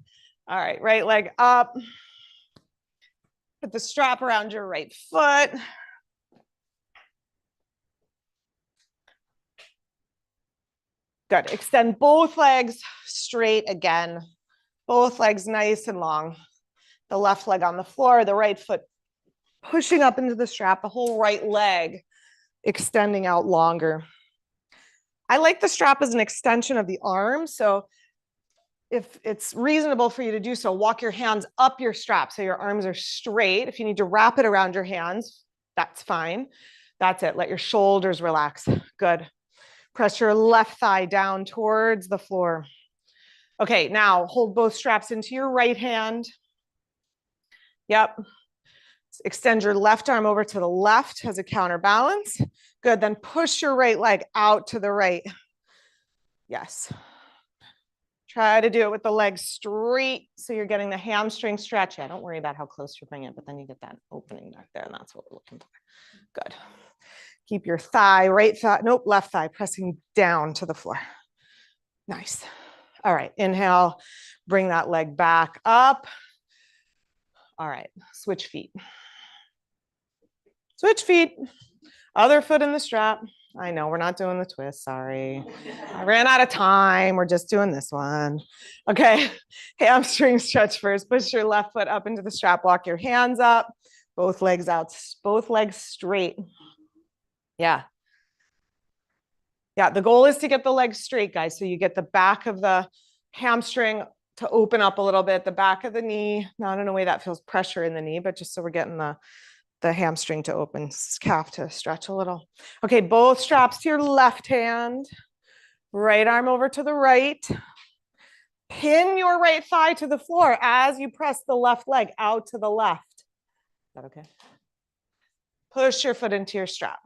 All right, right leg up. Put the strap around your right foot. Good. Extend both legs straight again. Both legs nice and long. The left leg on the floor, the right foot pushing up into the strap, the whole right leg extending out longer. I like the strap as an extension of the arm. So if it's reasonable for you to do so, walk your hands up your strap so your arms are straight. If you need to wrap it around your hands, that's fine. That's it. Let your shoulders relax. Good. Press your left thigh down towards the floor. Okay, now hold both straps into your right hand. Yep. Extend your left arm over to the left as a counterbalance. Good, then push your right leg out to the right. Yes. Try to do it with the legs straight so you're getting the hamstring stretch. Yeah, don't worry about how close you're bringing it, but then you get that opening back there, and that's what we're looking for. Good. Keep your thigh, right thigh, nope, left thigh pressing down to the floor. Nice. All right, inhale, bring that leg back up. All right, switch feet. Switch feet. Other foot in the strap. I know we're not doing the twist, sorry. I ran out of time. We're just doing this one. Okay, hamstring stretch first. Push your left foot up into the strap. Walk your hands up. Both legs out, both legs straight. Yeah. Yeah, the goal is to get the legs straight, guys. So you get the back of the hamstring to open up a little bit, the back of the knee, not in a way that feels pressure in the knee, but just so we're getting the hamstring to open, calf to stretch a little. Okay, both straps to your left hand, right arm over to the right. Pin your right thigh to the floor as you press the left leg out to the left. Is that okay? Push your foot into your strap.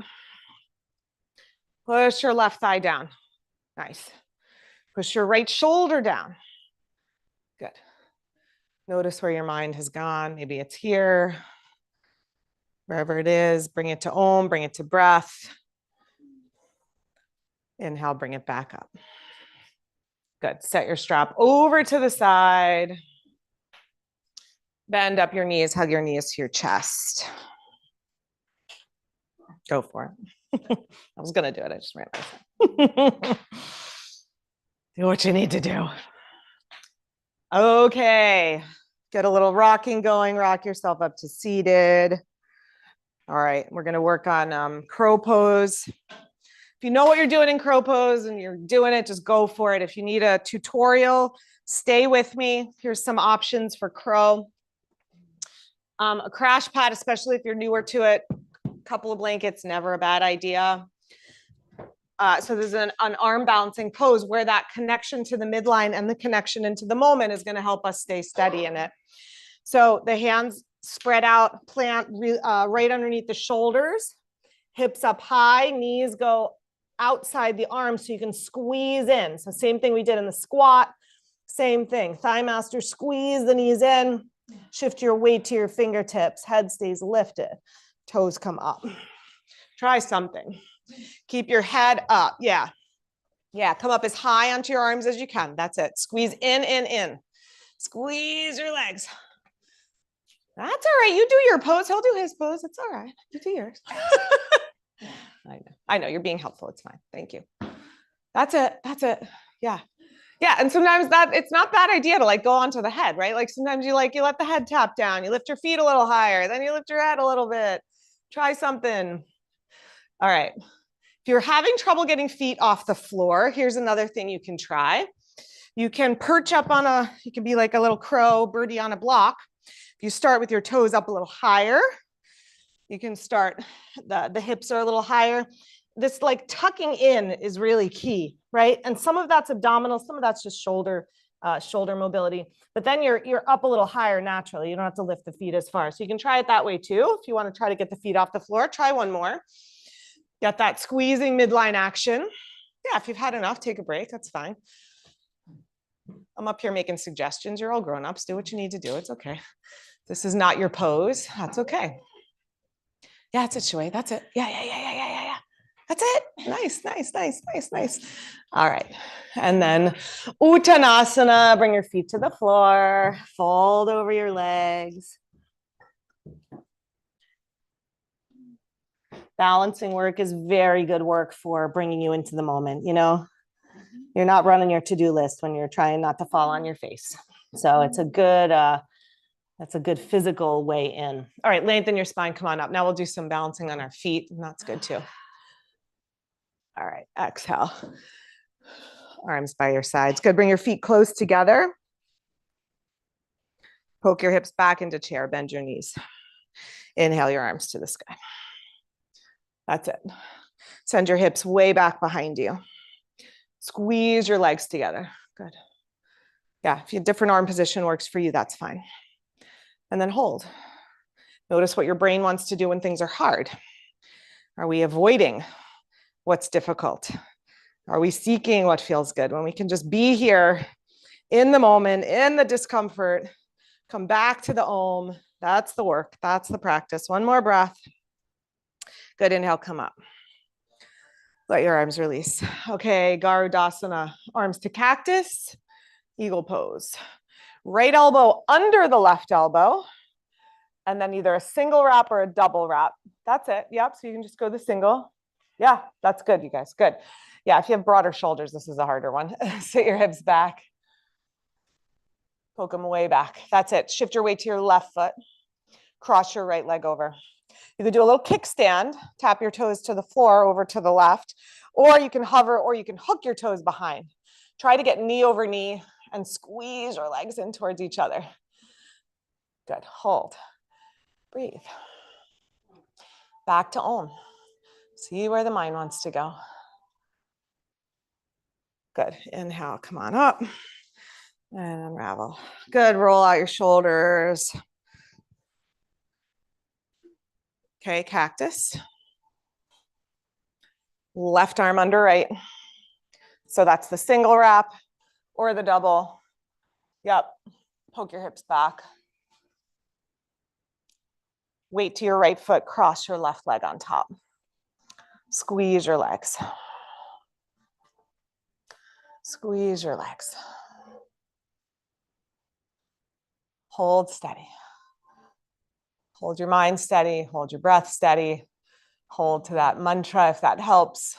Push your left thigh down. Nice. Push your right shoulder down. Good. Notice where your mind has gone. Maybe it's here. Wherever it is, bring it to Om, bring it to breath. Inhale, bring it back up. Good. Set your strap over to the side. Bend up your knees, hug your knees to your chest. Go for it. I was going to do it. I just ran out of time. Do what you need to do. Okay. Get a little rocking going. Rock yourself up to seated. All right. We're going to work on crow pose. If you know what you're doing in crow pose and you're doing it, just go for it. If you need a tutorial, stay with me. Here's some options for crow. A crash pad, especially if you're newer to it. A couple of blankets, never a bad idea. So there's an arm balancing pose where that connection to the midline and the connection into the moment is going to help us stay steady in it. So the hands spread out, plant right underneath the shoulders, hips up high, knees go outside the arms so you can squeeze in. So same thing we did in the squat, same thing. Thigh master, squeeze the knees in, shift your weight to your fingertips, head stays lifted, toes come up. Try something. Keep your head up. Yeah. Yeah. Come up as high onto your arms as you can. That's it. Squeeze in. Squeeze your legs. That's all right. You do your pose. He'll do his pose. It's all right. You do yours. I know. You're being helpful. It's fine. Thank you. That's it. Yeah. Yeah. And sometimes it's not bad idea to like go onto the head, right? Like sometimes you let the head tap down. You lift your feet a little higher. Then you lift your head a little bit. Try something. All right. If you're having trouble getting feet off the floor, here's another thing you can try. You can perch up on you can be like a little crow, birdie on a block. If you start with your toes up a little higher, you can start, the hips are a little higher. This like tucking in is really key, right? And some of that's abdominal, some of that's just shoulder mobility. But then you're up a little higher naturally. You don't have to lift the feet as far. So you can try it that way too. If you want to try to get the feet off the floor, try one more. Get that squeezing midline action. Yeah, if you've had enough, take a break. That's fine. I'm up here making suggestions. You're all grown-ups. Do what you need to do. It's okay. This is not your pose. That's okay. Yeah, that's it, Shui. That's it. Yeah. That's it. Nice. All right. And then Uttanasana. Bring your feet to the floor. Fold over your legs. Balancing work is very good work for bringing you into the moment. You know, you're not running your to-do list when you're trying not to fall on your face. So it's a good, that's a good physical way in. All right, lengthen your spine, come on up. Now we'll do some balancing on our feet, and that's good too. All right, exhale. Arms by your sides. Good, bring your feet close together. Poke your hips back into chair, bend your knees. Inhale your arms to the sky. That's it. Send your hips way back behind you. Squeeze your legs together. Good. Yeah, if a different arm position works for you, that's fine. And then hold. Notice what your brain wants to do when things are hard. Are we avoiding what's difficult? Are we seeking what feels good? When we can just be here in the moment, in the discomfort, come back to the Om. That's the work. That's the practice. One more breath. Good. Inhale, come up. Let your arms release. Okay, Garudasana, arms to cactus, eagle pose. Right elbow under the left elbow, and then either a single wrap or a double wrap. That's it. Yep, so you can just go the single. Yeah, that's good, you guys, good. Yeah, if you have broader shoulders, this is a harder one. Sit your hips back. Poke them way back. That's it. Shift your weight to your left foot. Cross your right leg over. You can do a little kickstand, tap your toes to the floor over to the left, or you can hover or you can hook your toes behind. Try to get knee over knee and squeeze your legs in towards each other. Good. Hold. Breathe. Back to Om. See where the mind wants to go. Good. Inhale, come on up and unravel. Good. Roll out your shoulders. Okay, cactus. Left arm under right. So that's the single wrap or the double. Yep. Poke your hips back. Weight to your right foot, cross your left leg on top. Squeeze your legs. Squeeze your legs. Hold steady. Hold your mind steady. Hold your breath steady. Hold to that mantra if that helps.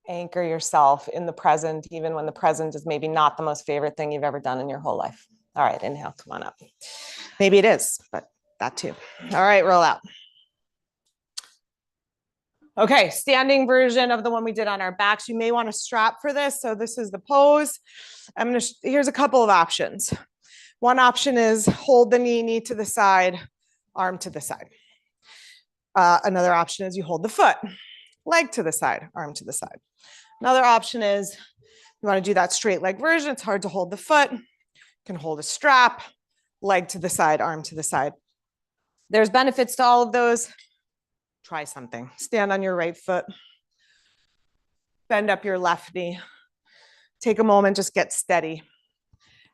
Anchor yourself in the present, even when the present is maybe not the most favorite thing you've ever done in your whole life. All right, inhale, come on up. Maybe it is, but that too. All right, roll out. Okay, standing version of the one we did on our backs. You may want to strap for this. So this is the pose. Here's a couple of options. One option is hold the knee to the side, arm to the side. Another option is you hold the foot, leg to the side, arm to the side. Another option is you want to do that straight leg version. It's hard to hold the foot. You can hold a strap, leg to the side, arm to the side. There's benefits to all of those. Try something. Stand on your right foot. Bend up your left knee. Take a moment, just get steady.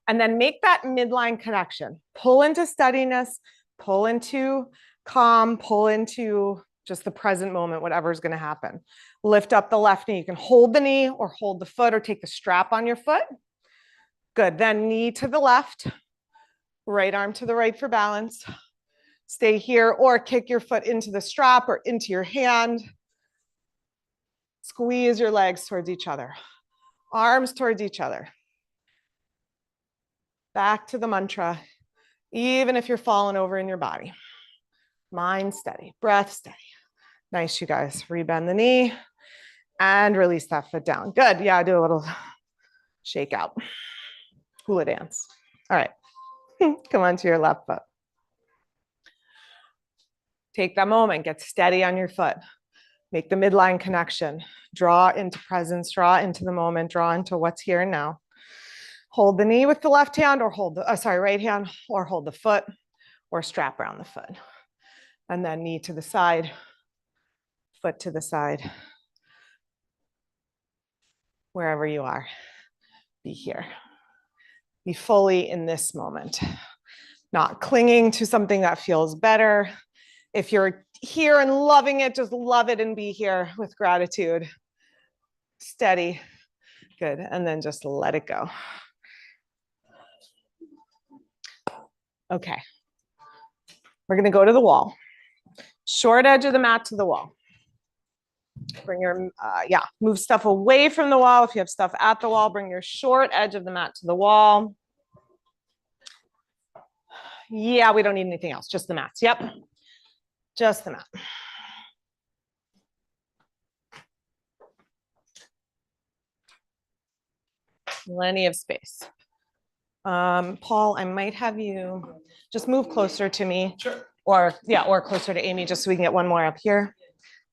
And then make that midline connection. Pull into steadiness, pull into calm, pull into just the present moment, whatever is going to happen. Lift up the left knee. You can hold the knee or hold the foot or take the strap on your foot. Good. Then knee to the left, right arm to the right for balance. Stay here or kick your foot into the strap or into your hand. Squeeze your legs towards each other. Arms towards each other. Back to the mantra, even if you're falling over in your body. Mind steady, breath steady. Nice, you guys. Rebend the knee and release that foot down. Good. Yeah, do a little shake out. Hula dance. All right. Come on to your left foot. Take that moment, get steady on your foot. Make the midline connection. Draw into presence, draw into the moment, draw into what's here and now. Hold the knee with the left hand or hold the, right hand, or hold the foot or strap around the foot. And then knee to the side, foot to the side. Wherever you are, be here. Be fully in this moment, not clinging to something that feels better. If you're here and loving it, just love it and be here with gratitude. Steady. Good. And then just let it go. Okay. We're going to go to the wall. Short edge of the mat to the wall. Bring your, move stuff away from the wall. If you have stuff at the wall, bring your short edge of the mat to the wall. Yeah, we don't need anything else, just the mats. Yep. Just the mat. Plenty of space. Paul, I might have you just move closer to me. Sure. Or closer to Amy, just so we can get one more up here.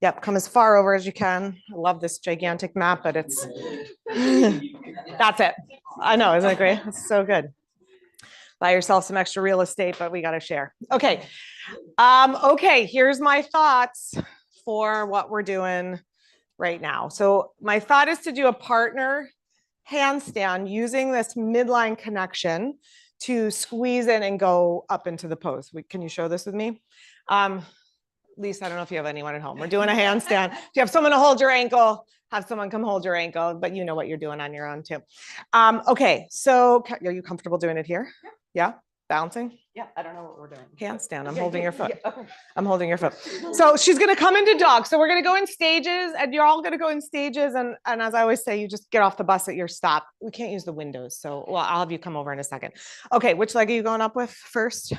Yep, come as far over as you can. I love this gigantic map, but it's, that's it. I know, isn't it great? It's so good. Buy yourself some extra real estate, but we got to share. Okay. Okay, here's my thoughts for what we're doing right now. So my thought is to do a partner handstand using this midline connection to squeeze in and go up into the pose. Can you show this with me? Lisa, I don't know if you have anyone at home. We're doing a handstand. If you have someone to hold your ankle, have someone come hold your ankle, but you know what you're doing on your own too. Okay, so are you comfortable doing it here? Yeah, bouncing? Yeah, I don't know what we're doing. Handstand, I'm holding your foot. Okay. I'm holding your foot. So she's gonna come into dog. So we're gonna go in stages and you're all gonna go in stages. And as I always say, you just get off the bus at your stop. We can't use the windows. So, well, I'll have you come over in a second. Okay, which leg are you going up with first?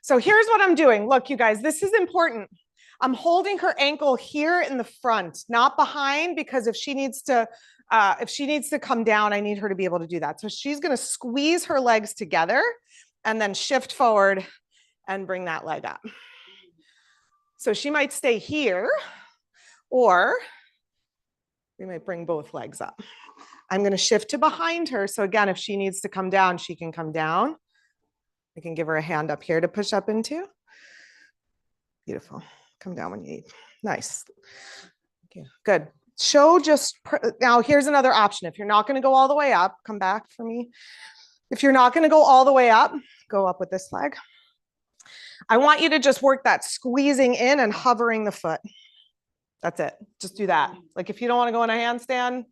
So here's what I'm doing. Look, you guys, this is important. I'm holding her ankle here in the front, not behind, because if she needs to come down, I need her to be able to do that. So she's gonna squeeze her legs together and then shift forward and bring that leg up. So she might stay here, or we might bring both legs up. I'm gonna shift to behind her. So again, if she needs to come down, she can come down. I can give her a hand up here to push up into. Beautiful. Come down when you need. Nice. Okay, good. Now here's another option. If you're not going to go all the way up, come back for me. If you're not going to go all the way up, go up with this leg. I want you to just work that squeezing in and hovering the foot. That's it. Just do that. Like if you don't want to go in a handstand,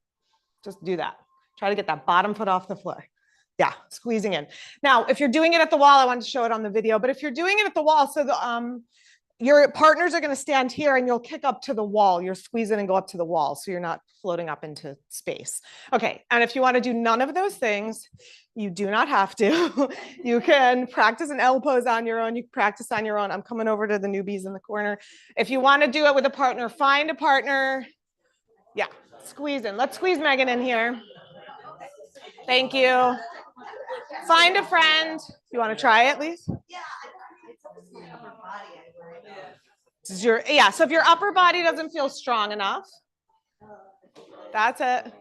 just do that. Try to get that bottom foot off the floor. Yeah, squeezing in. Now, if you're doing it at the wall, I wanted to show it on the video, but if you're doing it at the wall, so your partners are going to stand here and you'll kick up to the wall. You're squeezing and go up to the wall. So you're not floating up into space. Okay. And if you want to do none of those things, you do not have to. You can practice an L pose on your own. You can practice on your own. I'm coming over to the newbies in the corner. If you want to do it with a partner, find a partner. Yeah. Squeeze in. Let's squeeze Megan in here. Thank you. Find a friend. You want to try it, Lise? So if your upper body doesn't feel strong enough, that's it.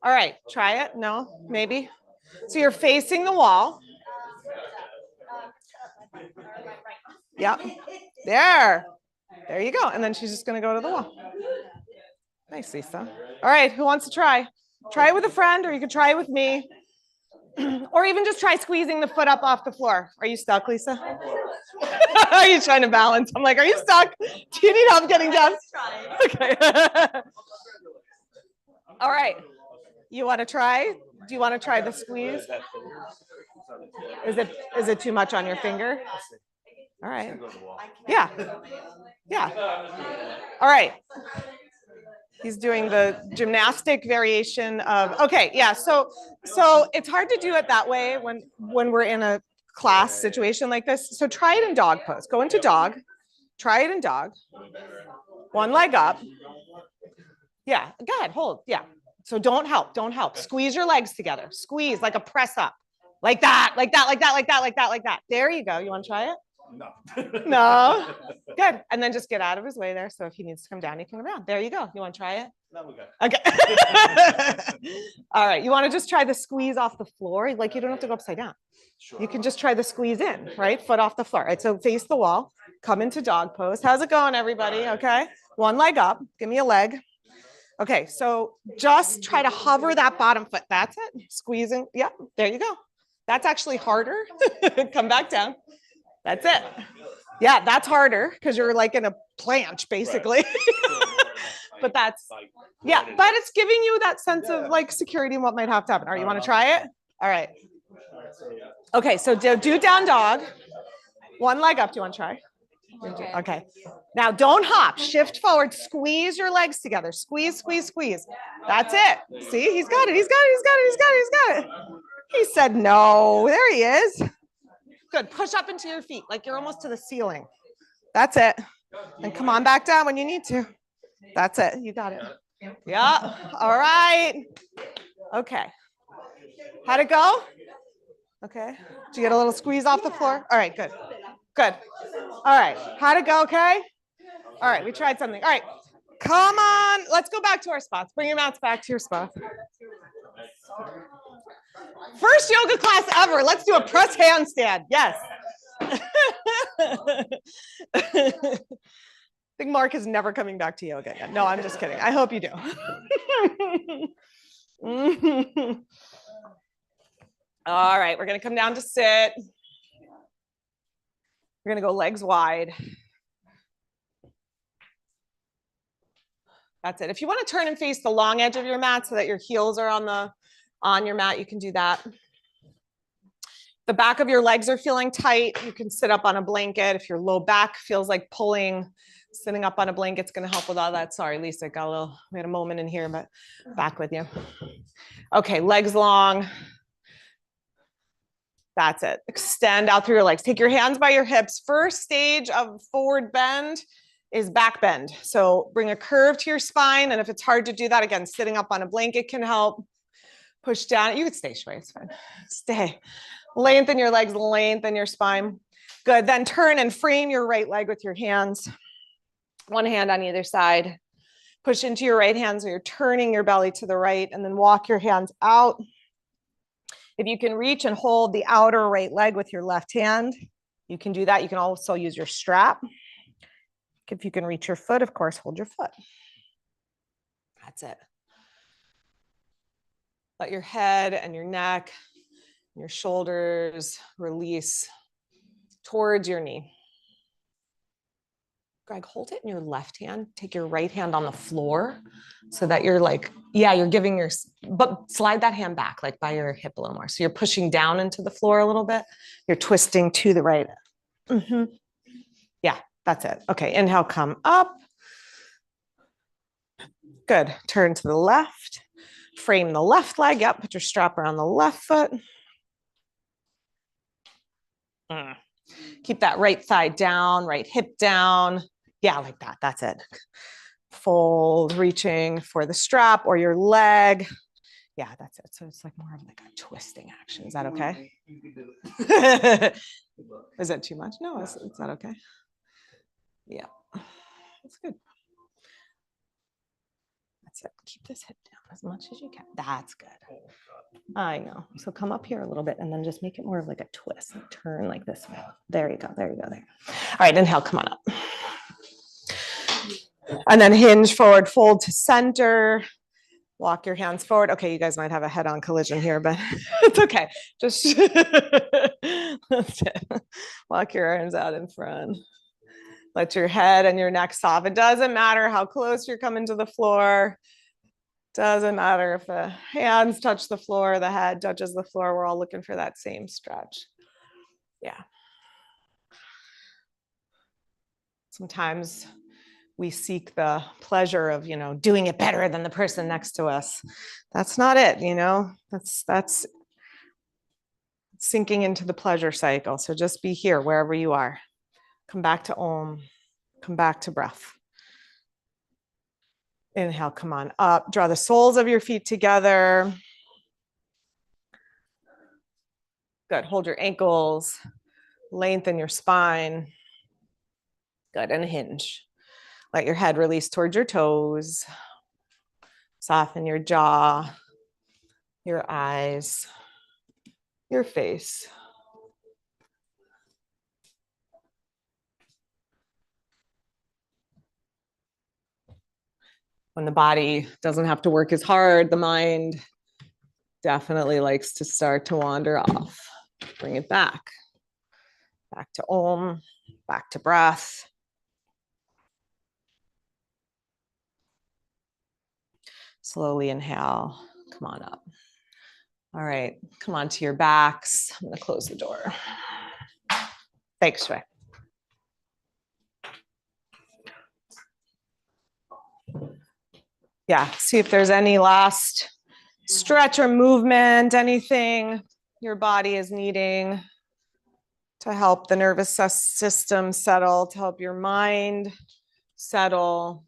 All right, try it. No, maybe. So you're facing the wall. Yep. There you go. And then she's just going to go to the wall. Nice, Lisa. All right, who wants to try? Try it with a friend, or you can try it with me. Or even just try squeezing the foot up off the floor. Are you stuck, Lisa? Are you trying to balance? I'm like, are you stuck? Do you need help getting down? Okay. All right. You want to try? Do you want to try the squeeze? Is it too much on your finger? All right. Yeah. All right. He's doing the gymnastic variation of, okay, yeah. So it's hard to do it that way when we're in a class situation like this. So try it in dog pose. Go into dog. Try it in dog. One leg up. Yeah, go ahead, hold, yeah. So don't help. Squeeze your legs together. Squeeze like a press up. Like that. There you go. You want to try it? No. No. Good. And then just get out of his way there. So if he needs to come down, he can come down. There you go. You want to try it? No, we're good. Okay. All right. You want to just try the squeeze off the floor? Like you don't have to go upside down. Sure. You can just try the squeeze in, right? Foot off the floor. All right. So face the wall. Come into dog pose. How's it going, everybody? Okay. One leg up. Give me a leg. Okay. So just try to hover that bottom foot. That's it. Squeezing. Yep. There you go. That's actually harder. Come back down. That's it. Yeah, that's harder because you're like in a planche basically. Right. But that's, yeah, but it's giving you that sense of like security and what might have to happen. All right, you want to try it? All right. Okay, so do down dog. One leg up. Do you want to try? Okay. Now don't hop. Shift forward. Squeeze your legs together. Squeeze. That's it. See, he's got it. He said no. There he is. Good. Push up into your feet like you're almost to the ceiling. That's it. And come on back down when you need to. That's it. You got it. Yeah. All right. Okay. How'd it go? Okay. Did you get a little squeeze off the floor? All right. Good. All right. How'd it go? Okay. All right. We tried something. All right. Come on. Let's go back to our spots. Bring your mats back to your spots. First yoga class ever. Let's do a press handstand. Yes. think Mark is never coming back to yoga again. No, I'm just kidding. I hope you do. All right, we're gonna come down to sit. We're gonna go legs wide. That's it. If you want to turn and face the long edge of your mat so that your heels are on your mat, you can do that. The back of your legs are feeling tight. You can sit up on a blanket. If your low back feels like pulling, sitting up on a blanket is going to help with all that. Sorry, Lisa, we had a moment in here, but back with you. Okay, legs long. That's it. Extend out through your legs. Take your hands by your hips. First stage of forward bend is back bend. So bring a curve to your spine. And if it's hard to do that, again, sitting up on a blanket can help. Push down. You could stay, Shui. It's fine. Stay. Lengthen your legs, lengthen your spine. Good. Then turn and frame your right leg with your hands. One hand on either side. Push into your right hand so you're turning your belly to the right, and then walk your hands out. If you can reach and hold the outer right leg with your left hand, you can do that. You can also use your strap. If you can reach your foot, of course, hold your foot. That's it. Let your head and your neck, and your shoulders release towards your knee. Greg, hold it in your left hand. Take your right hand on the floor so that you're like, yeah, you're giving your, but slide that hand back, like by your hip a little more. So you're pushing down into the floor a little bit. You're twisting to the right. Yeah, that's it. Okay, inhale, come up. Good. Turn to the left. Frame the left leg. Yep, put your strap around the left foot. Keep that right thigh down, right hip down. Yeah, like that. That's it. Fold, reaching for the strap or your leg. Yeah, that's it. So it's like more of like a twisting action. Is that okay? You can do it. Is that too much? No, is that okay? Yeah, that's good. That's it. Keep this hip down as much as you can. That's good. I know. So come up here a little bit and then just make it more of like a twist. Like turn like this way. There you go. There you go. There. All right. Inhale. Come on up. And then hinge forward, fold to center. Walk your hands forward. Okay, you guys might have a head-on collision here, but it's okay. Just that's it. Walk your arms out in front. Let your head and your neck soften. It doesn't matter how close you're coming to the floor. Doesn't matter if the hands touch the floor, the head touches the floor. We're all looking for that same stretch. Yeah. Sometimes we seek the pleasure of, doing it better than the person next to us. That's not it, that's sinking into the pleasure cycle. So just be here wherever you are. Come back to Om, come back to breath. Inhale, come on up. Draw the soles of your feet together. Good. Hold your ankles. Lengthen your spine. Good. And hinge. Let your head release towards your toes. Soften your jaw, your eyes, your face. When the body doesn't have to work as hard, the mind definitely likes to start to wander off. Bring it back. Back to Om, back to breath. Slowly inhale, come on up. All right, come on to your backs. I'm gonna close the door. Thanks, Shui. Yeah, see if there's any last stretch or movement, anything your body is needing to help the nervous system settle, to help your mind settle.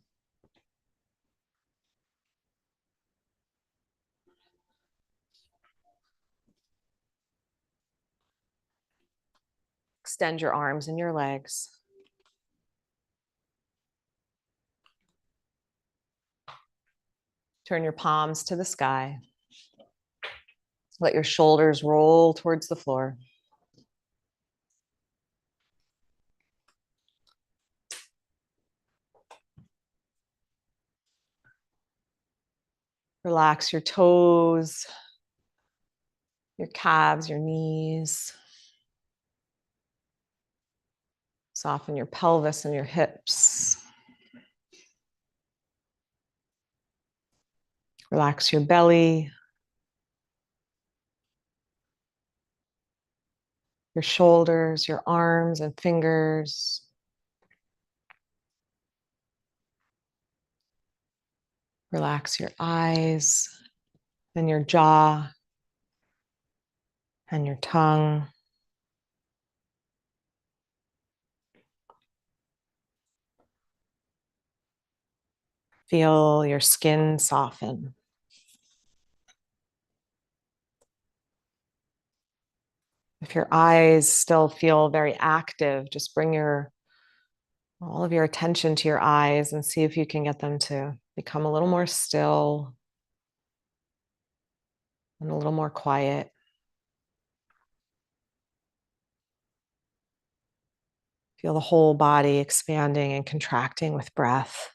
Extend your arms and your legs. Turn your palms to the sky. Let your shoulders roll towards the floor. Relax your toes, your calves, your knees. Soften your pelvis and your hips. Relax your belly, your shoulders, your arms and fingers. Relax your eyes and your jaw and your tongue. Feel your skin soften. If your eyes still feel very active, just bring all of your attention to your eyes and see if you can get them to become a little more still and a little more quiet. Feel the whole body expanding and contracting with breath.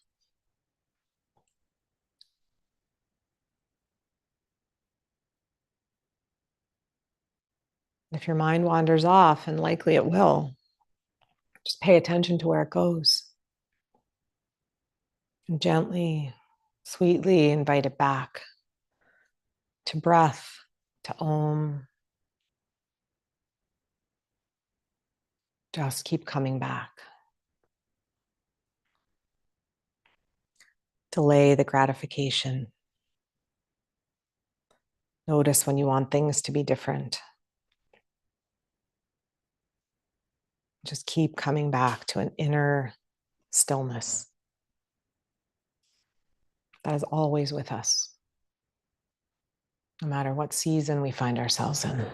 If your mind wanders off, and likely it will, just pay attention to where it goes. And gently, sweetly invite it back to breath, to Om. Just keep coming back. Delay the gratification. Notice when you want things to be different. Just keep coming back to an inner stillness that is always with us, no matter what season we find ourselves in.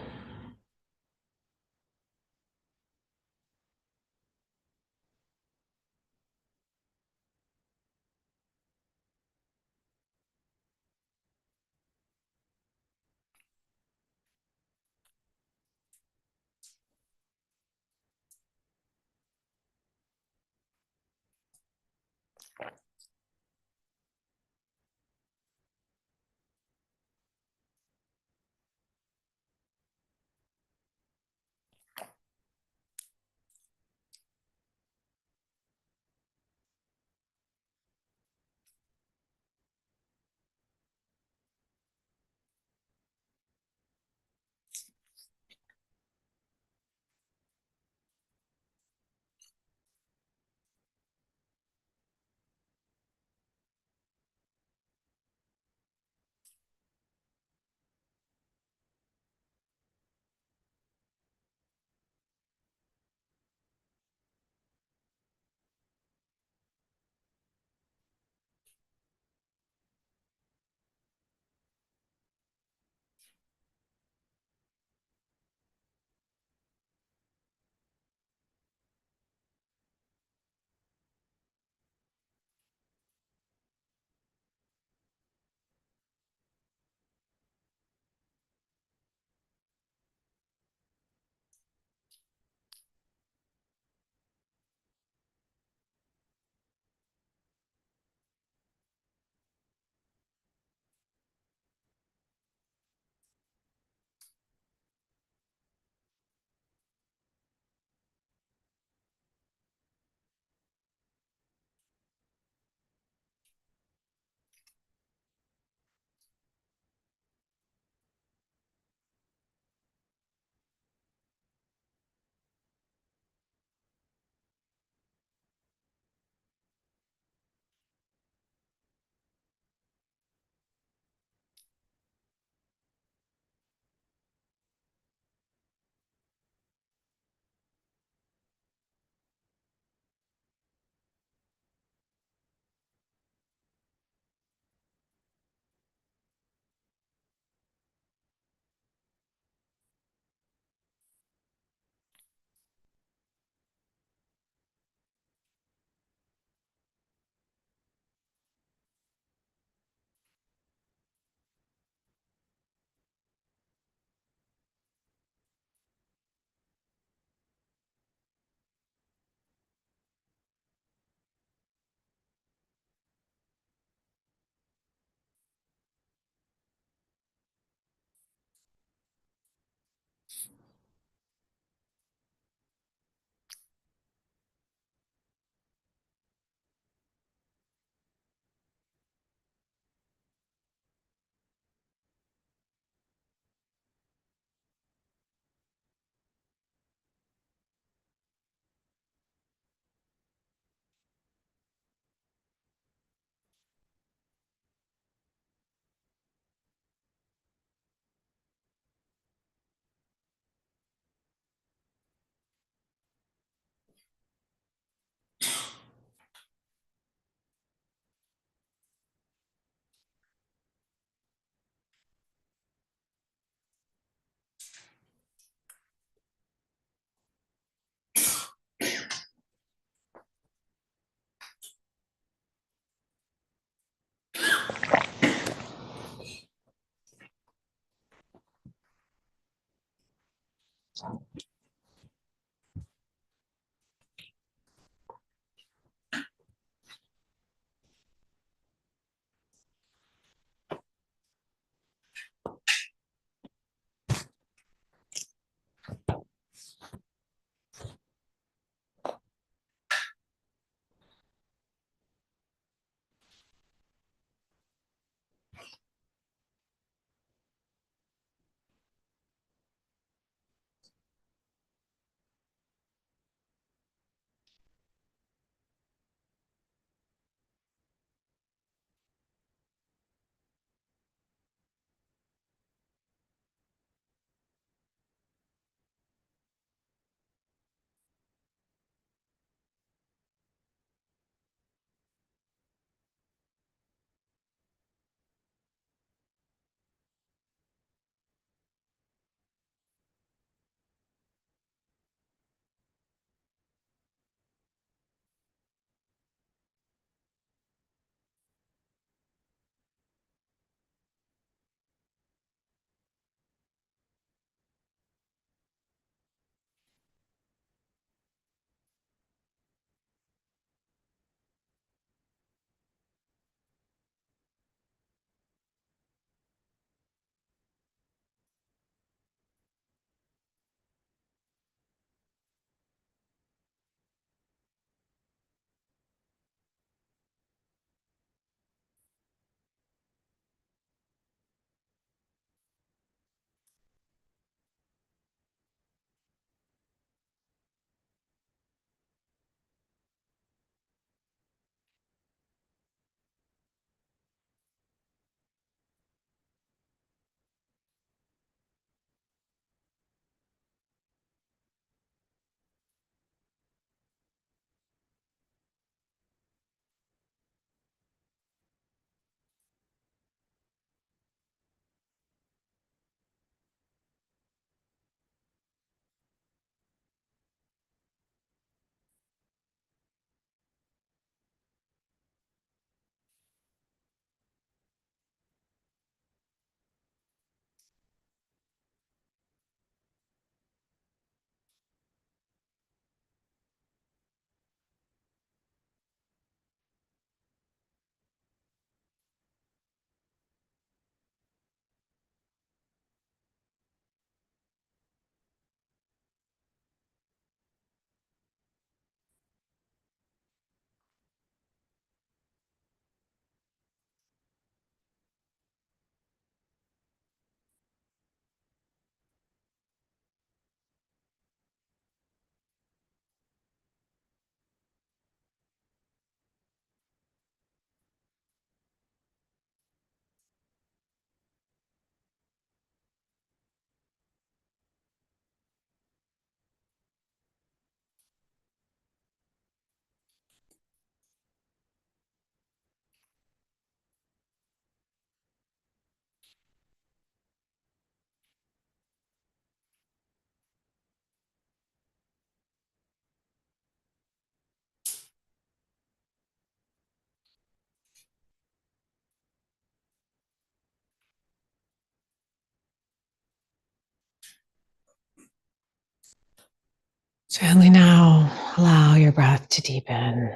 Gently now, allow your breath to deepen.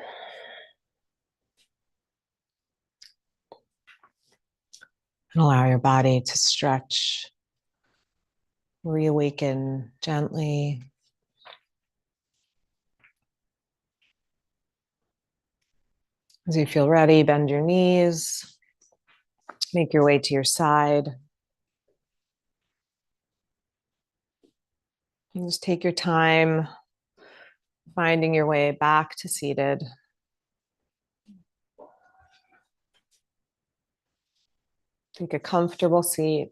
And allow your body to stretch, reawaken gently. As you feel ready, bend your knees, make your way to your side. And just take your time finding your way back to seated. Take a comfortable seat.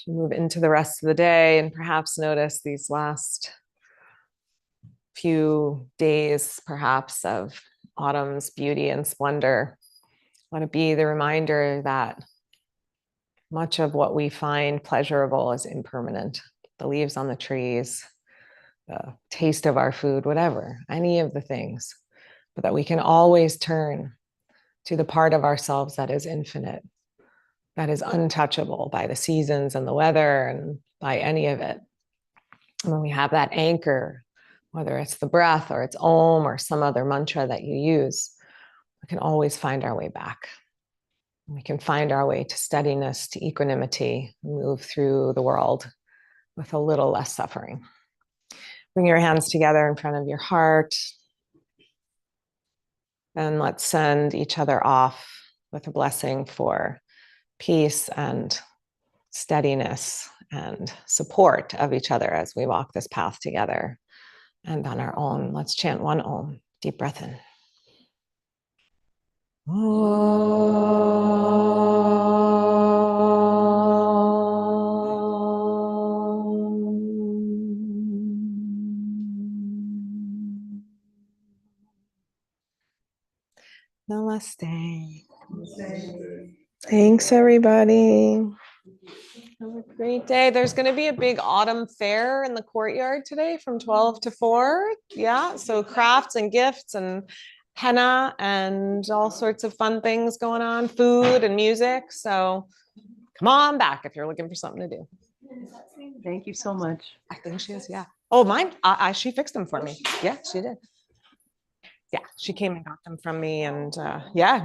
Move into the rest of the day and perhaps notice these last few days, perhaps, of autumn's beauty and splendor. Let it be the reminder that much of what we find pleasurable is impermanent. The leaves on the trees, the taste of our food, whatever, any of the things. but that we can always turn to the part of ourselves that is infinite, that is untouchable by the seasons and the weather and by any of it. And when we have that anchor, whether it's the breath or it's Om or some other mantra that you use, we can always find our way back. We can find our way to steadiness, to equanimity, move through the world with a little less suffering. Bring your hands together in front of your heart. And let's send each other off with a blessing for peace and steadiness and support of each other as we walk this path together. And on our own, let's chant one Om. Deep breath in. Namaste. Thanks, everybody. Have a great day. There's going to be a big autumn fair in the courtyard today from 12 to 4. Yeah, so crafts and gifts and henna and all sorts of fun things going on, food and music. So come on back if you're looking for something to do. Thank you so much. I think she is, yeah. Oh, mine, she fixed them for me. Yeah, she did. Yeah, she came and got them from me and yeah.